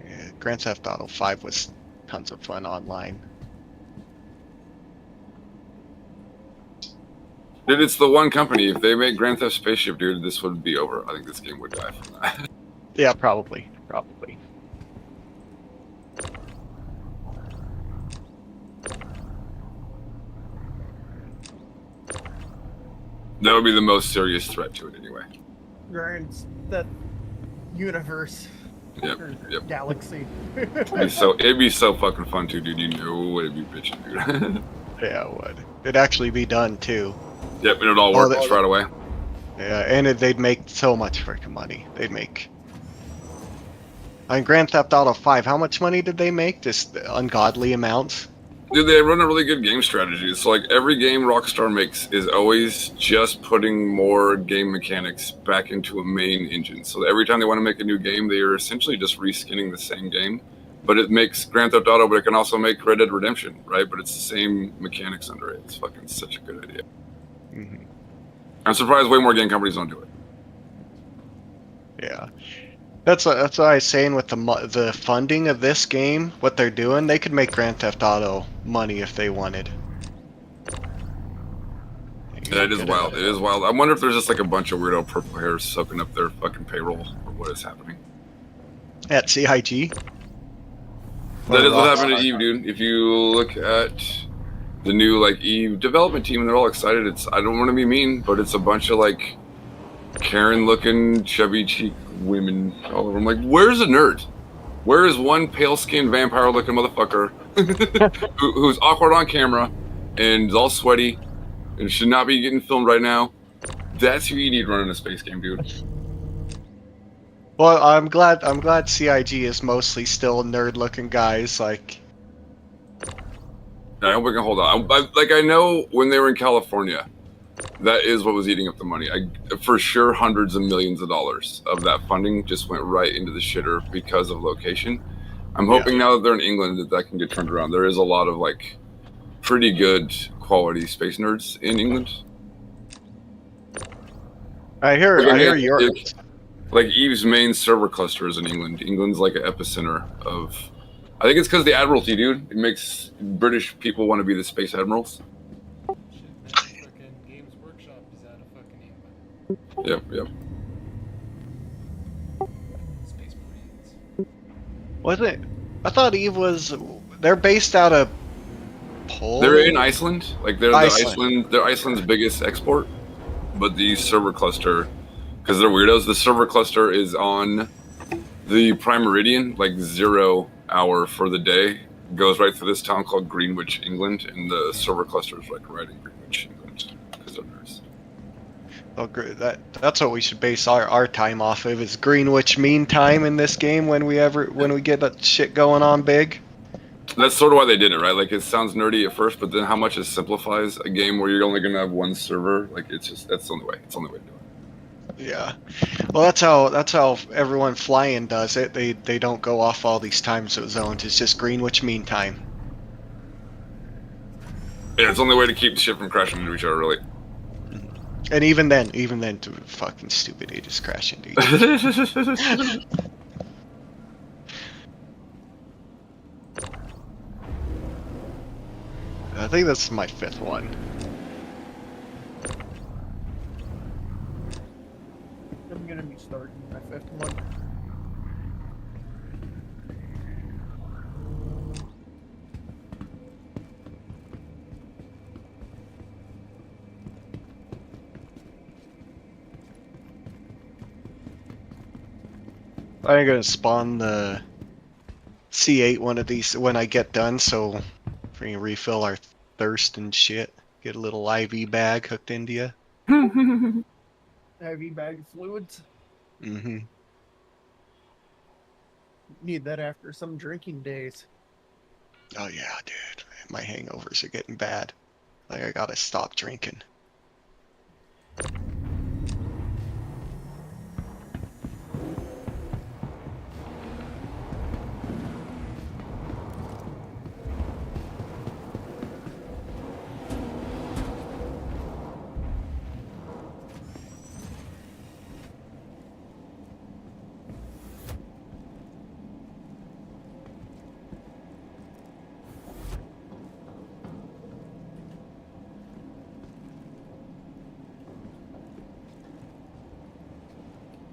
Yeah, Grand Theft Auto 5 was tons of fun online. Dude, it's the one company. If they make Grand Theft Spaceship, dude, this would be over. I think this game would die from that. Yeah, probably. That would be the most serious threat to it anyway. Grind that universe. Yep, or yep. Galaxy. It'd be so fucking fun too, dude. You know it'd be bitching, dude. Yeah, it would. It'd actually be done too. Yep, and it'd all Oh, work just right away. Yeah, and they'd make so much freaking money. They'd make. On Grand Theft Auto 5, how much money did they make? Just ungodly amounts. Dude, they run a really good game strategy. So like every game Rockstar makes is always just putting more game mechanics back into a main engine. So every time they want to make a new game, they are essentially just reskinning the same game. But it makes Grand Theft Auto, but it can also make Red Dead Redemption, right? But it's the same mechanics under it. It's fucking such a good idea. Mm-hmm. I'm surprised way more game companies don't do it. Yeah. That's what I was saying with the funding of this game, what they're doing, they could make Grand Theft Auto money if they wanted. Yeah, it is wild. It is wild. I wonder if there's just like a bunch of weirdo purple hairs soaking up their fucking payroll or what is happening. At CIG? That is what happened to Eve, dude. If you look at the new like Eve development team and they're all excited, I don't want to be mean, but it's a bunch of like Karen looking chubby cheek women all over. I'm like, where's the nerd? Where is one pale skinned vampire looking motherfucker who's awkward on camera and is all sweaty and should not be getting filmed right now? That's who you need running a space game, dude. Well, I'm glad CIG is mostly still nerd looking guys like. I hope we can hold on. I know when they were in California, that is what was eating up the money. For sure, hundreds of millions of dollars of that funding just went right into the shitter because of location. I'm hoping now that they're in England that can get turned around. There is a lot of like pretty good quality space nerds in England. I hear yours. Like Eve's main server cluster is in England. England's like an epicenter of. I think it's because the Admiralty, dude. It makes British people want to be the space admirals. Shit, man, fucking Games Workshop is out of fucking England. Yep. Space Marines. Was it? I thought Eve was. They're based out of Poland. They're in Iceland. Like they're Iceland. They're Iceland's biggest export. But the server cluster, because they're weirdos, the server cluster is on the prime meridian, like 0 hour for the day. Goes right through this town called Greenwich, England, and the server cluster is like right in Greenwich, England, because they're nerds. Oh, that's what we should base our time off of is Greenwich Mean Time in this game when we get that shit going on big. That's sort of why they did it, right? Like it sounds nerdy at first, but then how much it simplifies a game where you're only gonna have one server. Like that's the only way. It's the only way to do it. Yeah. Well, that's how everyone flying does it. They don't go off all these time zones. It's just Greenwich Mean Time. Yeah, it's the only way to keep shit from crashing into each other, really. And even then, to fucking stupid, they just crash into each other. I think that's my 5th one. I'm gonna be starting my 5th one. I'm gonna spawn the C8 one of these when I get done, so we can refill our thirst and shit. Get a little IV bag hooked into you. IV bag of fluids. Mm-hmm. Need that after some drinking days. Oh yeah, dude. My hangovers are getting bad. Like I gotta stop drinking.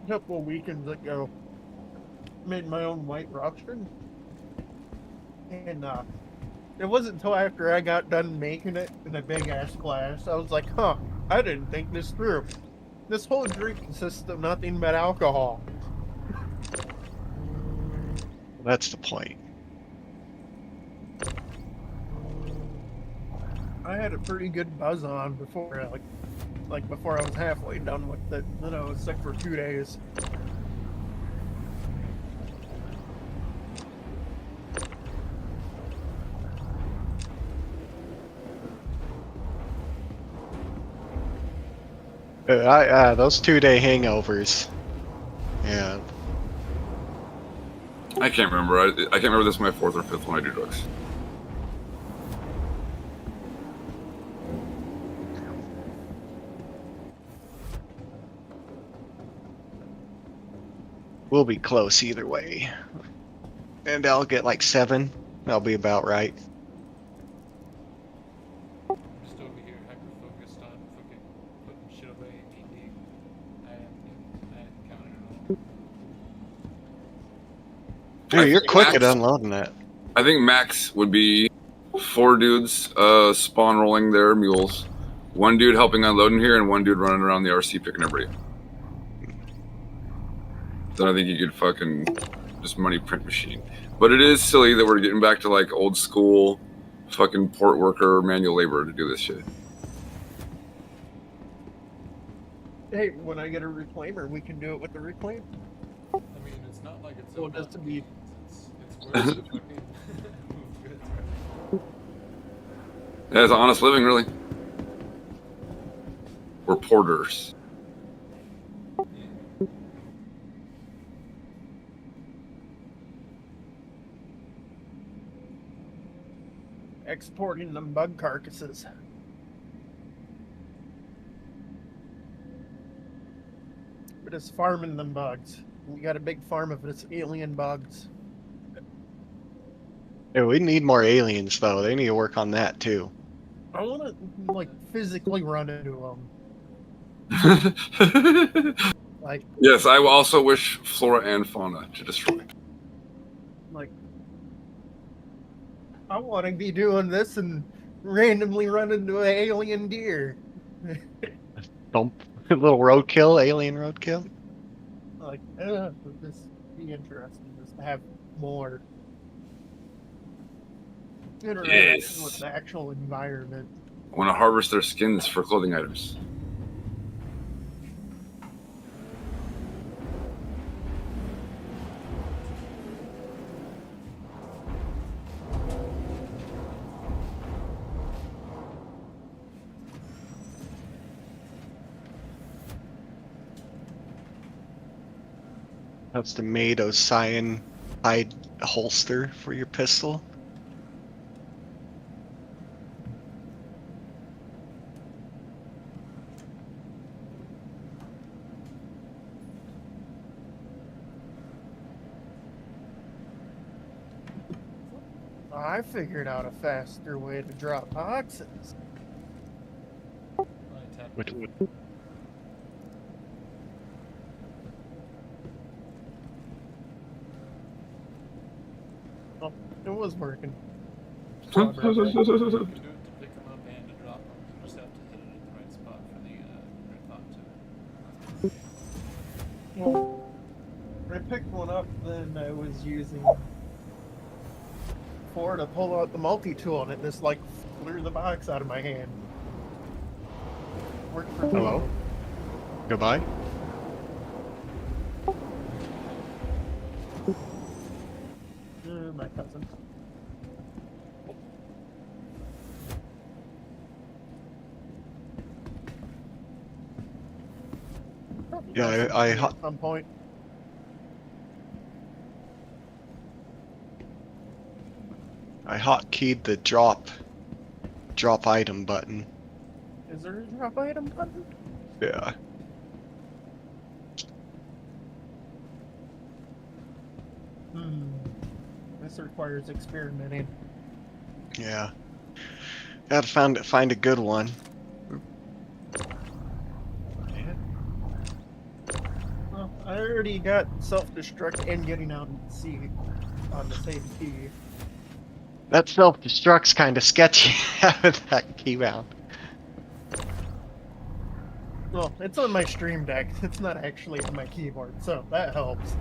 A couple of weekends ago, made my own white Russian, and it wasn't until after I got done making it in a big ass glass, I was like, huh, I didn't think this through. This whole drink consists of nothing but alcohol. That's the point. I had a pretty good buzz on before, like before I was halfway done with it. Then I was sick for 2 days. Those 2-day hangovers. Yeah. I can't remember. I can't remember this is my 4th or 5th one I do drugs. We'll be close either way. And I'll get like 7. That'll be about right. I'm just over here hyper-focused on fucking putting shit away immediately. I hadn't counted at all. Dude, you're think quick at max- unloading that. I think max would be 4 dudes spawn rolling their mules, 1 dude helping unload in here, and 1 dude running around the RC picking everybody up. Then I think you could fucking just money print machine. But it is silly that we're getting back to like old school fucking port worker manual labor to do this shit. Hey, when I get a reclaimer, we can do it with the reclaim. I mean, it's not like it's Well, all just to about be- gains. It's worth to fucking move goods, right? Yeah, it's an honest living, really. We're porters. Exporting them bug carcasses. But it's farming them bugs. We got a big farm of this alien bugs. Yeah, we need more aliens though. They need to work on that too. I want to like physically run into them. Like, Yes, I also wish flora and fauna to destroy. like, I want to be doing this and randomly run into an alien deer. Bump. A little roadkill, alien roadkill. Like, would this be interesting just to have more interaction Yes. with the actual environment. I want to harvest their skins for clothing items. That's the Mado cyanide holster for your pistol. I figured out a faster way to drop boxes. I tapped Which, Oh, it was working. You can do it to pick them up and to drop them. You just have to hit it at the right spot for the red dot to. Well, I picked one up, then I was using 4 to pull out the multi-tool, and it just like flew the box out of my hand. Worked for Hello? Goodbye. My cousin. Yeah, I at some point. hotkeyed the drop item button. Is there a drop item button? Yeah. This requires experimenting. Yeah. Gotta find a good one. Well, I already got self-destruct and getting out at sea on the same key. That self-destruct's kind of sketchy having that key bound. Well, it's on my stream deck. It's not actually on my keyboard, so that helps.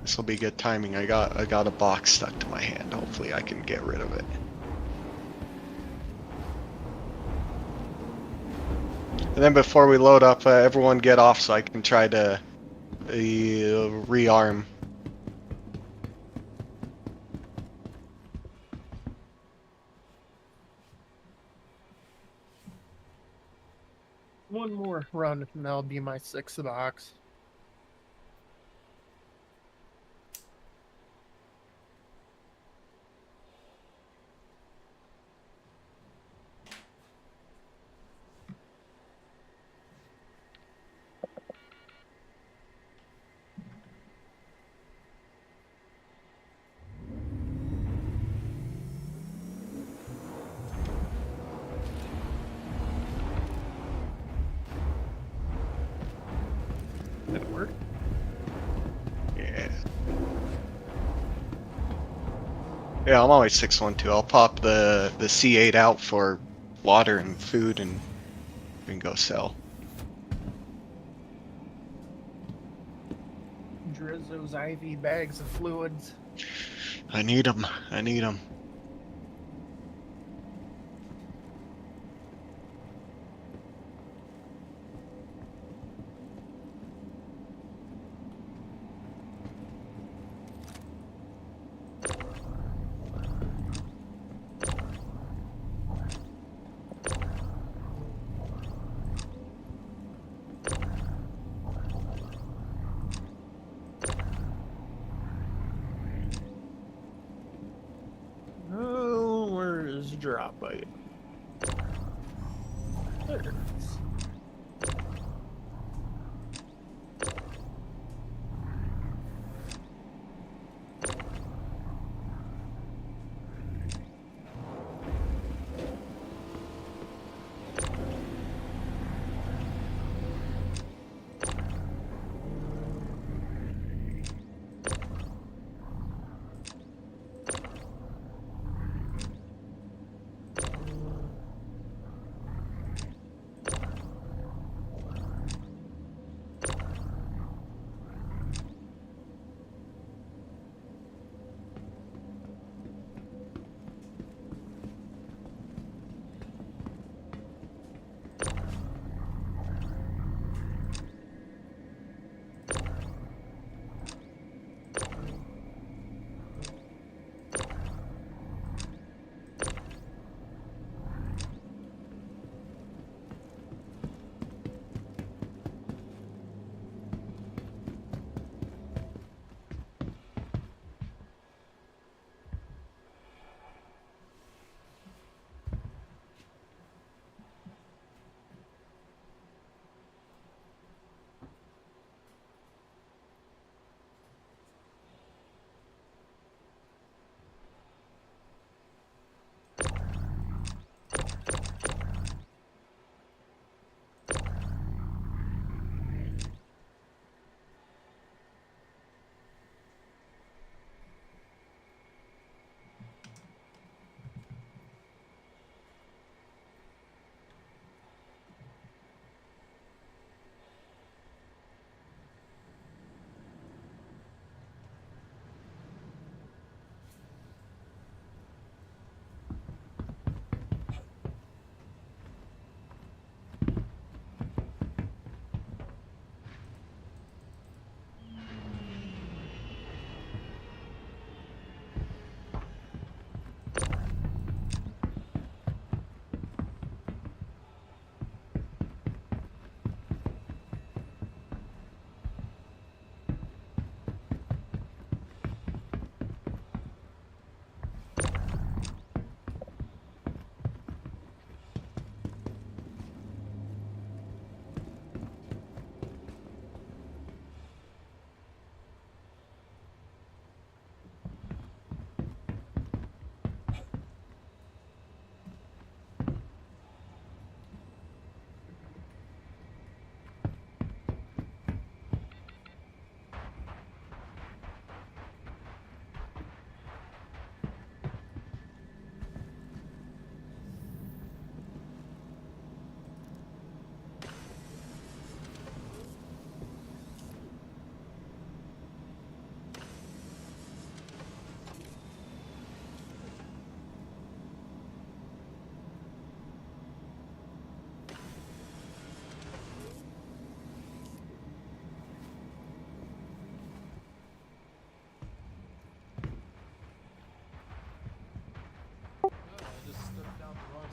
This will be good timing. I got a box stuck to my hand. Hopefully I can get rid of it. And then before we load up, everyone get off so I can try to rearm. One more run and that'll be my 6th box. Did it work? Yeah. Yeah, I'm always 612. I'll pop the C8 out for water and food and go sell. Drizz those IV bags of fluids. I need them. I need them. Oh, where is drop item? There it is.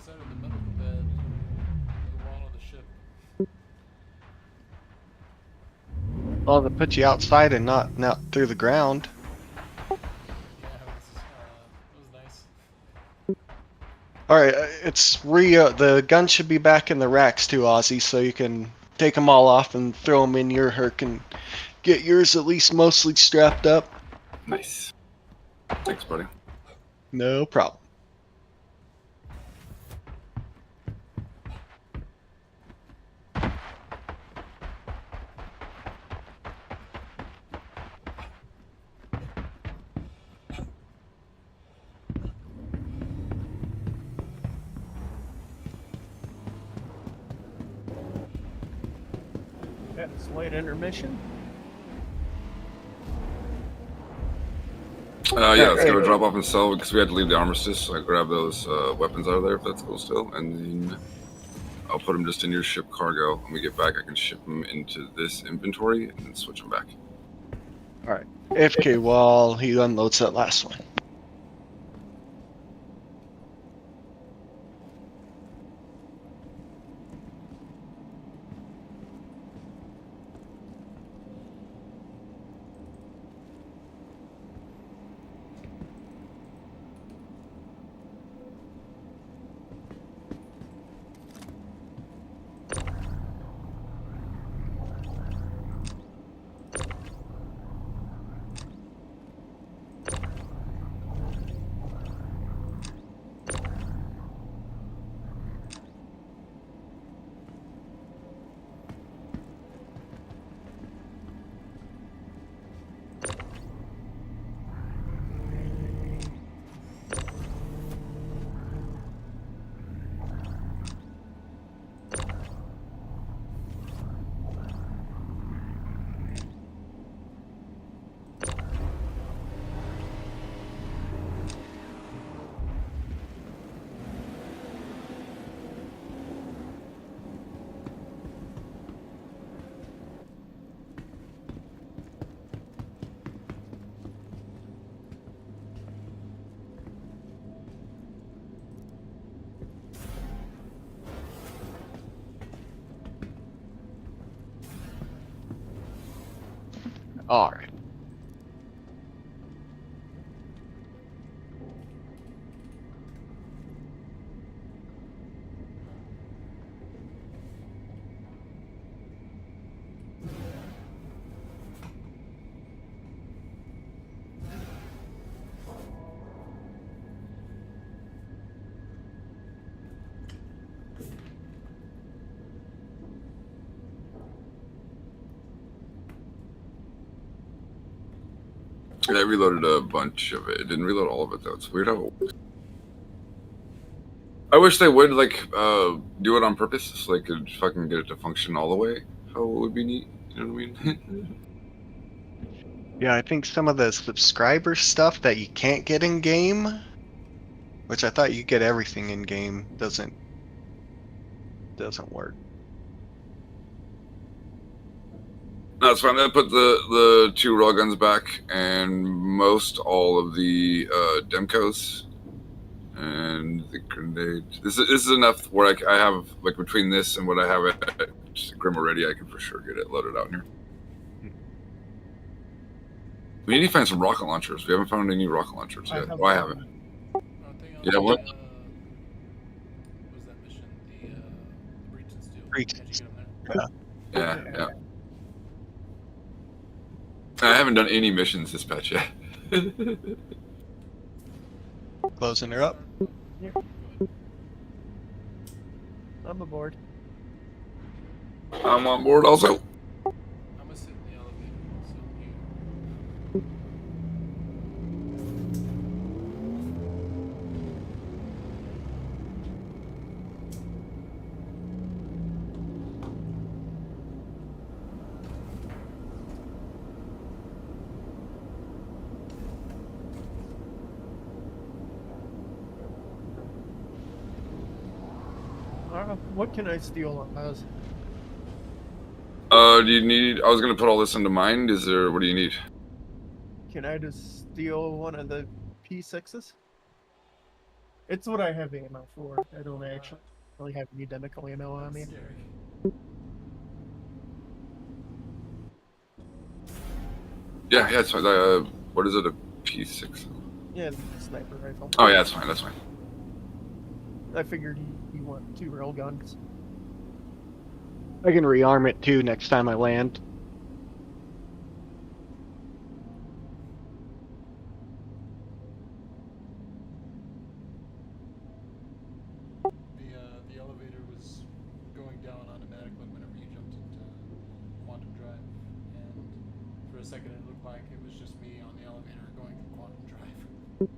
inside of the medical bed, the wall of the ship. Well, they put you outside and not through the ground. Yeah, it was nice. All right, the gun should be back in the racks too, Ozzy, so you can take them all off and throw them in your herc and get yours at least mostly strapped up. Nice. Thanks, buddy. No problem. Got a slight intermission. Yeah, let's go drop off and sell because we had to leave the armistice. So I grab those weapons out of there if that's cool still, and then I'll put them just in your ship cargo. When we get back, I can ship them into this inventory and then switch them back. All right, AFK while he unloads that last one. All right. Yeah, I reloaded a bunch of it. It didn't reload all of it though. It's weird how it works. I wish they would like do it on purpose so they could fucking get it to function all the way. How it would be neat. You know what I mean? Yeah, I think some of the subscriber stuff that you can't get in game, which I thought you get everything in game, doesn't work. No, it's fine. They put the 2 rail guns back and most all of the Demcos and the grenade. This is enough where I have like between this and what I have at Grim already, I can for sure get it loaded out in here. We need to find some rocket launchers. We haven't found any rocket launchers yet. Oh, I haven't. Yeah, what? Was that mission? The Regent's deal. Regent's. How'd you get 'em there? Yeah. I haven't done any missions this patch yet. Closing her up. I'm aboard. I'm on board also. I'm gonna sit in the elevator. So you. What can I steal on those? Do you need? I was gonna put all this into mind. Is there? What do you need? Can I just steal one of the P6s? It's what I have ammo for. I don't actually have any identical ammo on me. Scary. Yeah, yeah, it's fine. What is it? A P6? Yeah, the sniper rifle. Oh yeah, that's fine. That's fine. I figured you want 2 rail guns. I can rearm it too next time I land. The elevator was going down automatically whenever you jumped into quantum drive, and for a second it looked like it was just me on the elevator going through quantum drive.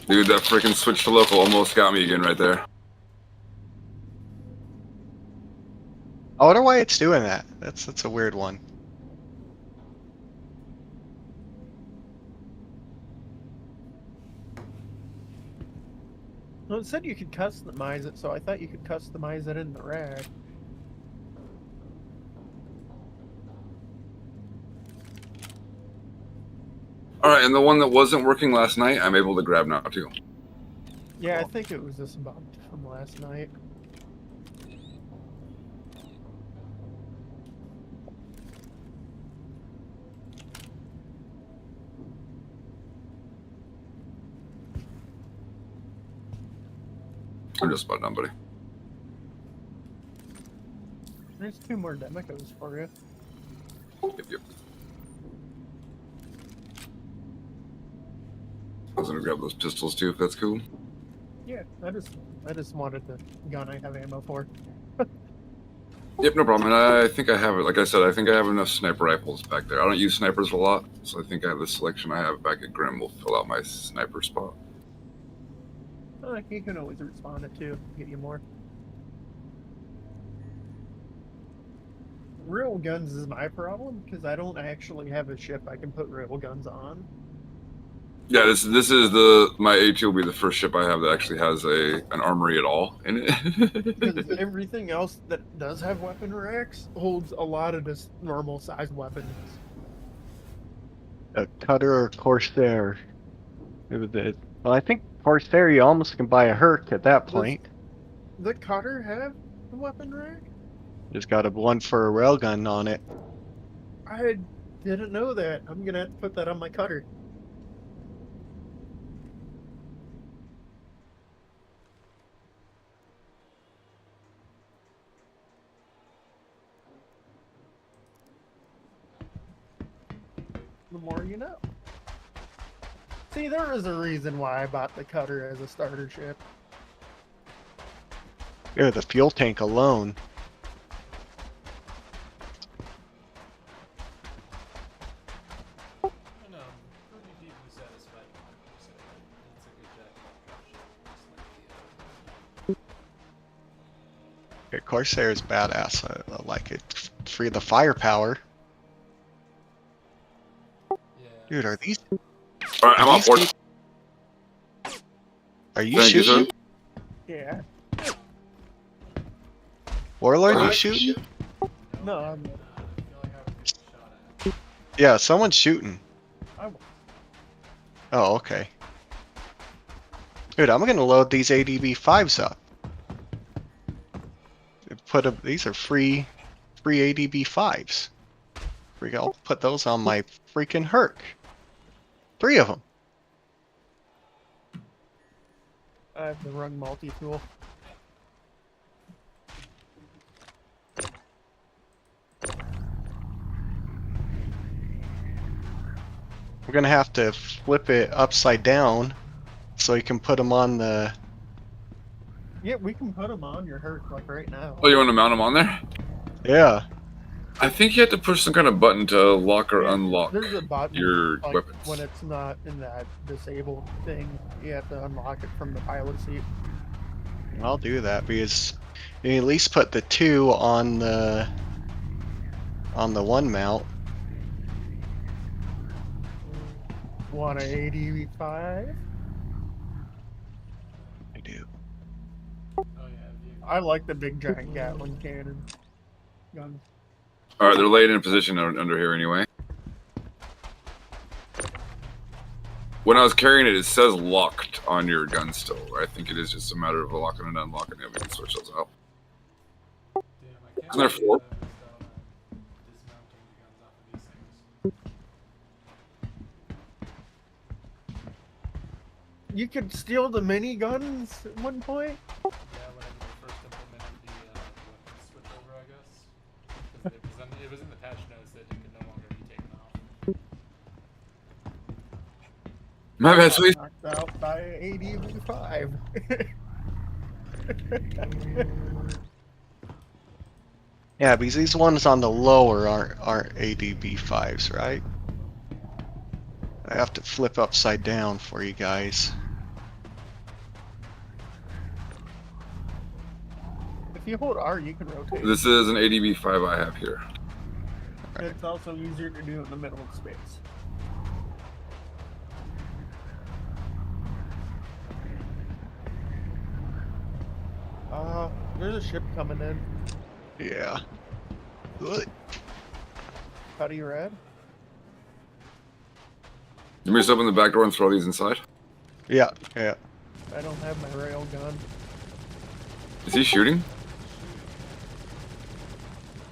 Dude, that freaking switch to local almost got me again right there. I wonder why it's doing that. That's a weird one. Well, it said you could customize it, so I thought you could customize it in the rack. All right, and the one that wasn't working last night, I'm able to grab now too. Yeah, I think it was this bump from last night. I'm just about done, buddy. There's 2 more Demicos for you. Yep. I was gonna grab those pistols too, if that's cool. Yeah, I just wanted the gun I have ammo for. Yep, no problem. And I think I have it. Like I said, I think I have enough sniper rifles back there. I don't use snipers a lot, so I think I have the selection I have back at Grim will fill out my sniper spot. You can always respawn it too, get you more. Real guns is my problem because I don't actually have a ship I can put real guns on. Yeah, this is my A2 will be the first ship I have that actually has an armory at all in it. Because everything else that does have weapon racks holds a lot of just normal sized weapons. A cutter or Corsair. Well, I think Corsair you almost can buy a Herc at that point. Does the cutter have a weapon rack? Just got a one for a railgun on it. I didn't know that. I'm gonna have to put that on my cutter. The more you know. See, there is a reason why I bought the cutter as a starter ship. Yeah, the fuel tank alone. Corsair is badass. I like it. For the firepower. Yeah. Dude, are these All right, I'm on board. are you Thank you, sir. shooting? Yeah. Warlord, you Alright. shooting? No, I feel like I was getting shot at. Yeah, someone's shooting. I was. Oh, okay. Dude, I'm gonna load these ADB5s up. These are free ADB5s. I'll put those on my freaking Herc. 3 of them. I have the wrong multi-tool. We're gonna have to flip it upside down so you can put them on the. Yeah, we can put them on your Herc like right now. Oh, you want to mount them on there? Yeah. I think you have to push some kind of button to lock or Yeah, unlock There's a button your like, weapons. when it's not in that disabled thing. You have to unlock it from the pilot seat. I'll do that because you at least put the 2 on the one mount. Want a 85? I do. Oh yeah, vehicle. I like the big giant Gatling cannon gun. All right, they're laid in position under here anyway. When I was carrying it, it says locked on your gun still. I think it is just a matter of locking and unlocking it. We can switch those out. Damn, I can't Isn't there believe 4? that I missed out on dismounting the guns off of these things. You could steal the miniguns at one point? Yeah, whenever they first implemented the weapon switchover, I guess. 'Cause it was in the patch notes that it could no longer be taken off. My bad, sweet. Knocked out by an ADV5. Yeah, because these ones on the lower aren't ADB5s, right? I have to flip upside down for you guys. If you hold R, you can rotate. This is an ADB5 I have here. It's also easier to do in the middle of space. There's a ship coming in. Yeah. Good. How do you red? Let me just open the back door and throw these inside. Yeah, yeah. I don't have my rail gun. Is he shooting?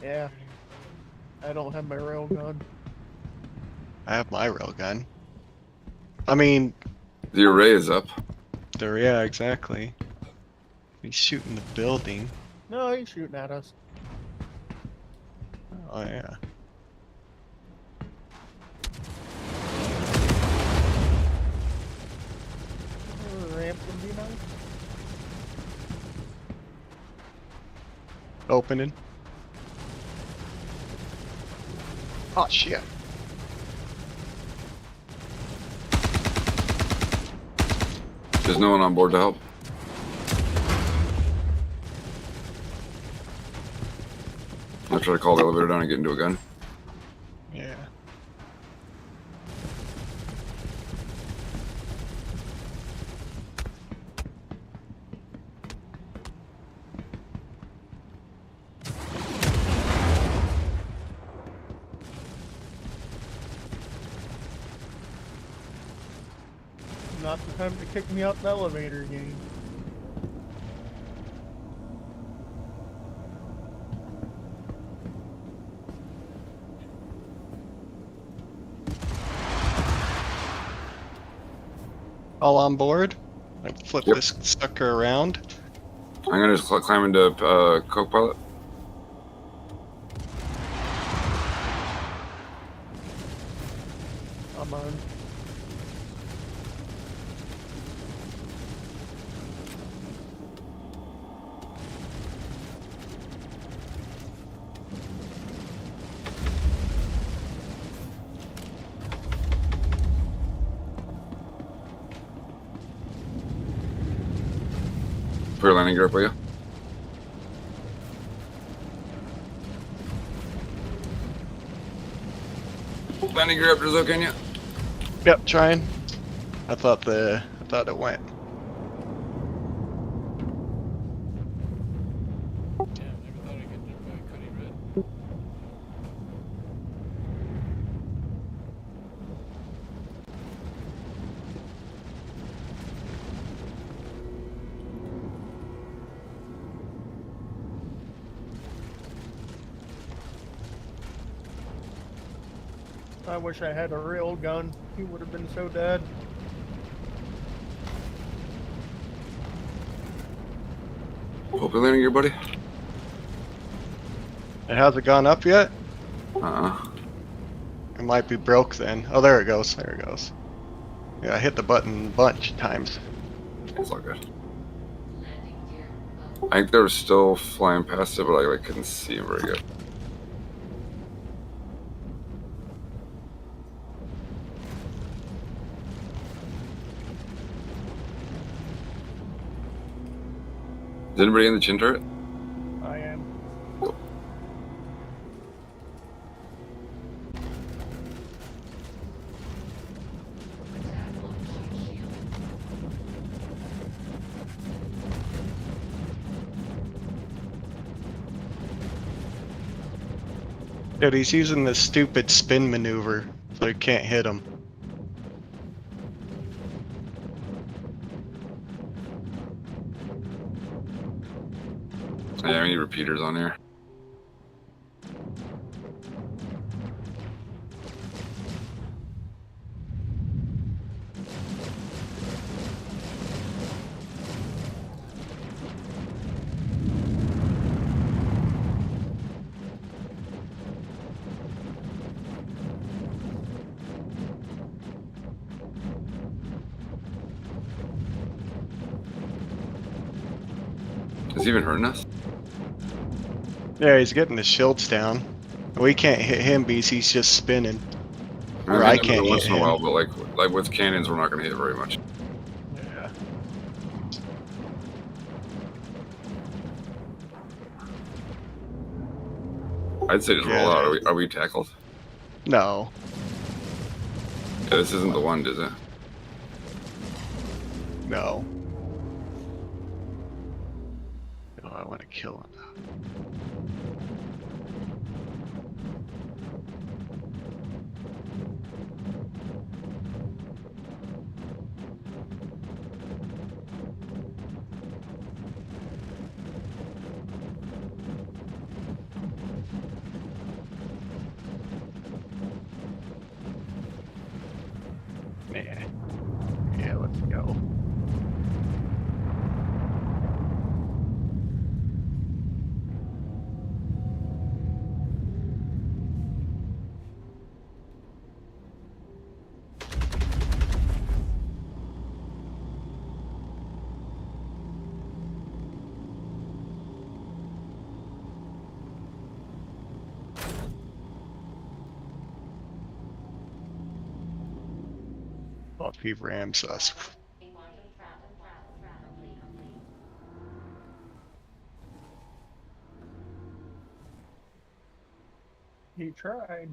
Yeah. I don't have my rail gun. I have my railgun. I mean, The array is up. yeah, exactly. He's shooting the building. No, he's shooting at us. Oh yeah. Ramp would be nice. Opening. Oh shit. There's no one on board to help. I'll try to call the elevator down and get into a gun. Yeah. Not the time to kick me out the elevator game. All on board? Like flip Yep. this sucker around. I'm gonna just climb into co-pilot. I'm on. Put your landing gear up, will you? landing gear up, Drizzle, can you? Yep, trying. I thought it went. Yeah, never thought I'd get jumped by a Cuddy Red. I wish I had a real gun. He would have been so dead. Hope you're landing gear, buddy. It hasn't gone up yet? Uh-uh. It might be broke then. Oh, there it goes. There it goes. Yeah, I hit the button a bunch of times. It's all good. Landing gear up. I think they were still flying past it, but I couldn't see him very good. Is anybody in the chin turret? I am. Attack launch shield. Dude, he's using this stupid spin maneuver, so you can't hit him. Yeah, we need repeaters on here. Is he even hurting us? Yeah, he's getting the shields down. We can't hit him because he's just spinning. I Or I hit him can't every once hit in a while, him. but like with cannons, we're not going to hit very much. Yeah. I'd say just roll out. Are we tackled? No. Yeah, this isn't the one, is it? No. Oh, I want to kill him. Man. Yeah, let's go. Well, if he rams us. He tried.